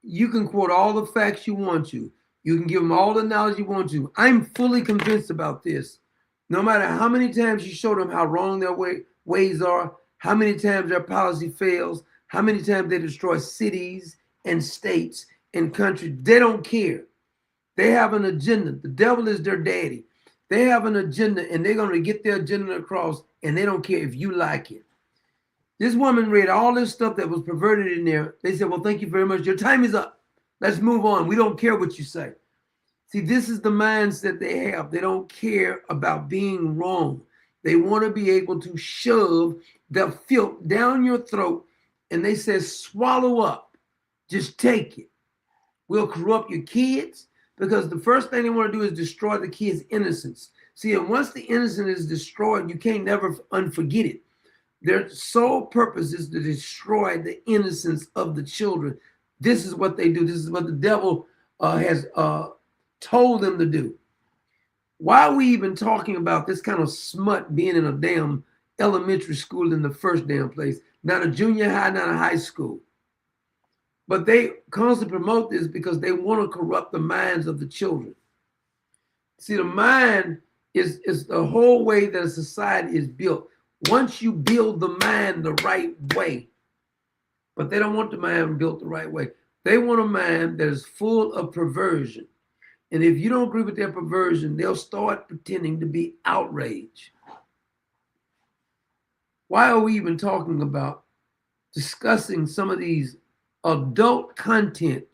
S2: You can quote all the facts you want to. You can give them all the knowledge you want to. I'm fully convinced about this. No matter how many times you show them how wrong their ways are, how many times their policy fails, how many times they destroy cities and states and countries, they don't care. They have an agenda. The devil is their daddy. They have an agenda, and they're going to get their agenda across, and they don't care if you like it. This woman read all this stuff that was perverted in there. They said, well, thank you very much. Your time is up. Let's move on. We don't care what you say. See, this is the mindset they have. They don't care about being wrong. They want to be able to shove the filth down your throat, and they say, swallow up. Just take it. We'll corrupt your kids, because the first thing they want to do is destroy the kids' innocence. See, and once the innocence is destroyed, you can't never unforget it. Their sole purpose is to destroy the innocence of the children. This is what they do. This is what the devil has told them to do. Why are we even talking about this kind of smut being in a damn elementary school in the first damn place? Not a junior high, not a high school. But they constantly promote this because they want to corrupt the minds of the children. See, the mind is the whole way that a society is built. Once you build the mind the right way, but they don't want the mind built the right way. They want a mind that is full of perversion. And if you don't agree with their perversion, they'll start pretending to be outraged. Why are we even talking about discussing some of these adult content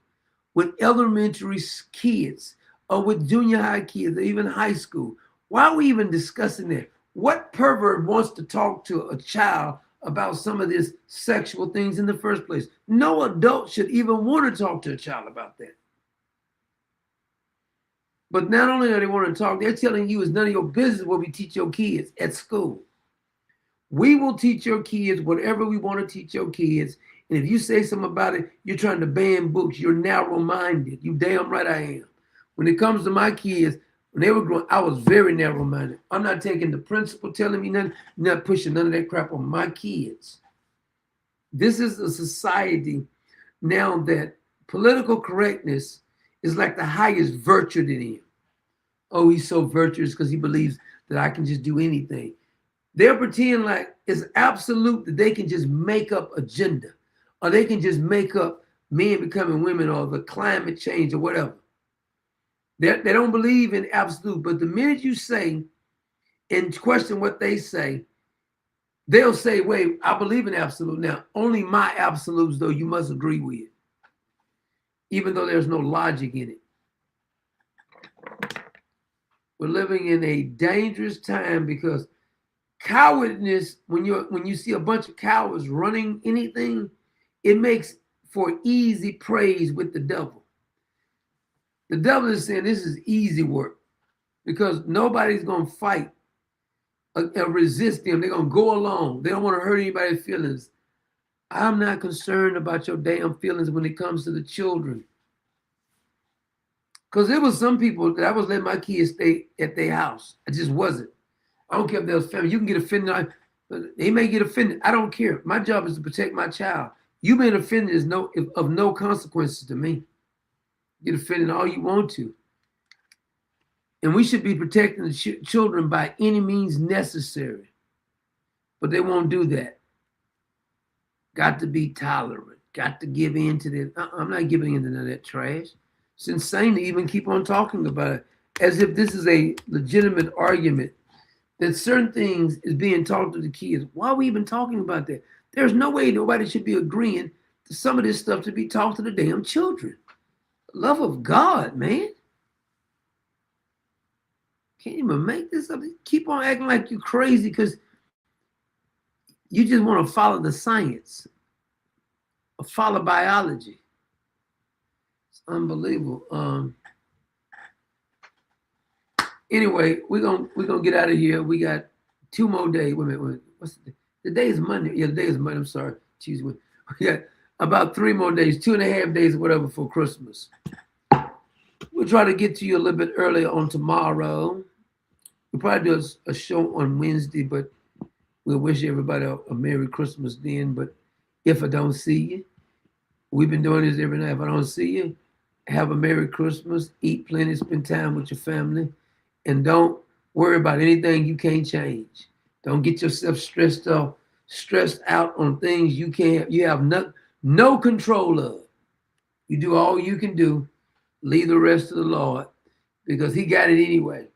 S2: with elementary kids or with junior high kids or even high school? Why are we even discussing that? What pervert wants to talk to a child about some of these sexual things in the first place? No adult should even want to talk to a child about that. But not only do they want to talk, they're telling you it's none of your business what we teach your kids at school. We will teach your kids whatever we want to teach your kids. And if you say something about it, you're trying to ban books. You're narrow-minded. You damn right I am. When it comes to my kids, when they were growing, I was very narrow-minded. I'm not taking the principal telling me nothing, not pushing none of that crap on my kids. This is a society now that political correctness is like the highest virtue in him. Oh, he's so virtuous because he believes that I can just do anything. They're pretending like it's absolute that they can just make up agenda, or they can just make up men becoming women or the climate change or whatever. They don't believe in absolute, but the minute you say and question what they say, they'll say, wait, I believe in absolute. Now, only my absolutes, though, you must agree with, even though there's no logic in it. We're living in a dangerous time because cowardness, when you see a bunch of cowards running anything, it makes for easy praise with the devil. The devil is saying this is easy work because nobody's going to fight or resist them. They're going to go along. They don't want to hurt anybody's feelings. I'm not concerned about your damn feelings when it comes to the children. Because there was some people that I was letting my kids stay at their house. I just wasn't. I don't care if there was family. You can get offended. They may get offended. I don't care. My job is to protect my child. You being offended is of no consequences to me. Get offended all you want to. And we should be protecting the children by any means necessary. But they won't do that. Got to be tolerant. Got to give in to this. I'm not giving in to none of that trash. It's insane to even keep on talking about it as if this is a legitimate argument that certain things is being taught to the kids. Why are we even talking about that? There's no way nobody should be agreeing to some of this stuff to be taught to the damn children. Love of God, man. Can't even make this up. Keep on acting like you're crazy because you just want to follow the science or follow biology. It's unbelievable. Anyway, we're gonna get out of here. We got 2 more days. Wait a minute. What's the day is Monday? Yeah, the day is Monday. I'm sorry. Tuesday. We got about 3 more days, 2.5 days, whatever, for Christmas. We'll try to get to you a little bit earlier on tomorrow. We'll probably do a show on Wednesday, but we'll wish everybody a Merry Christmas then. But if I don't see you, we've been doing this every night. If I don't see you, have a Merry Christmas, eat plenty, spend time with your family, and don't worry about anything you can't change. Don't get yourself stressed out on things you have no control of. You do all you can do, leave the rest to the Lord, because he got it anyway.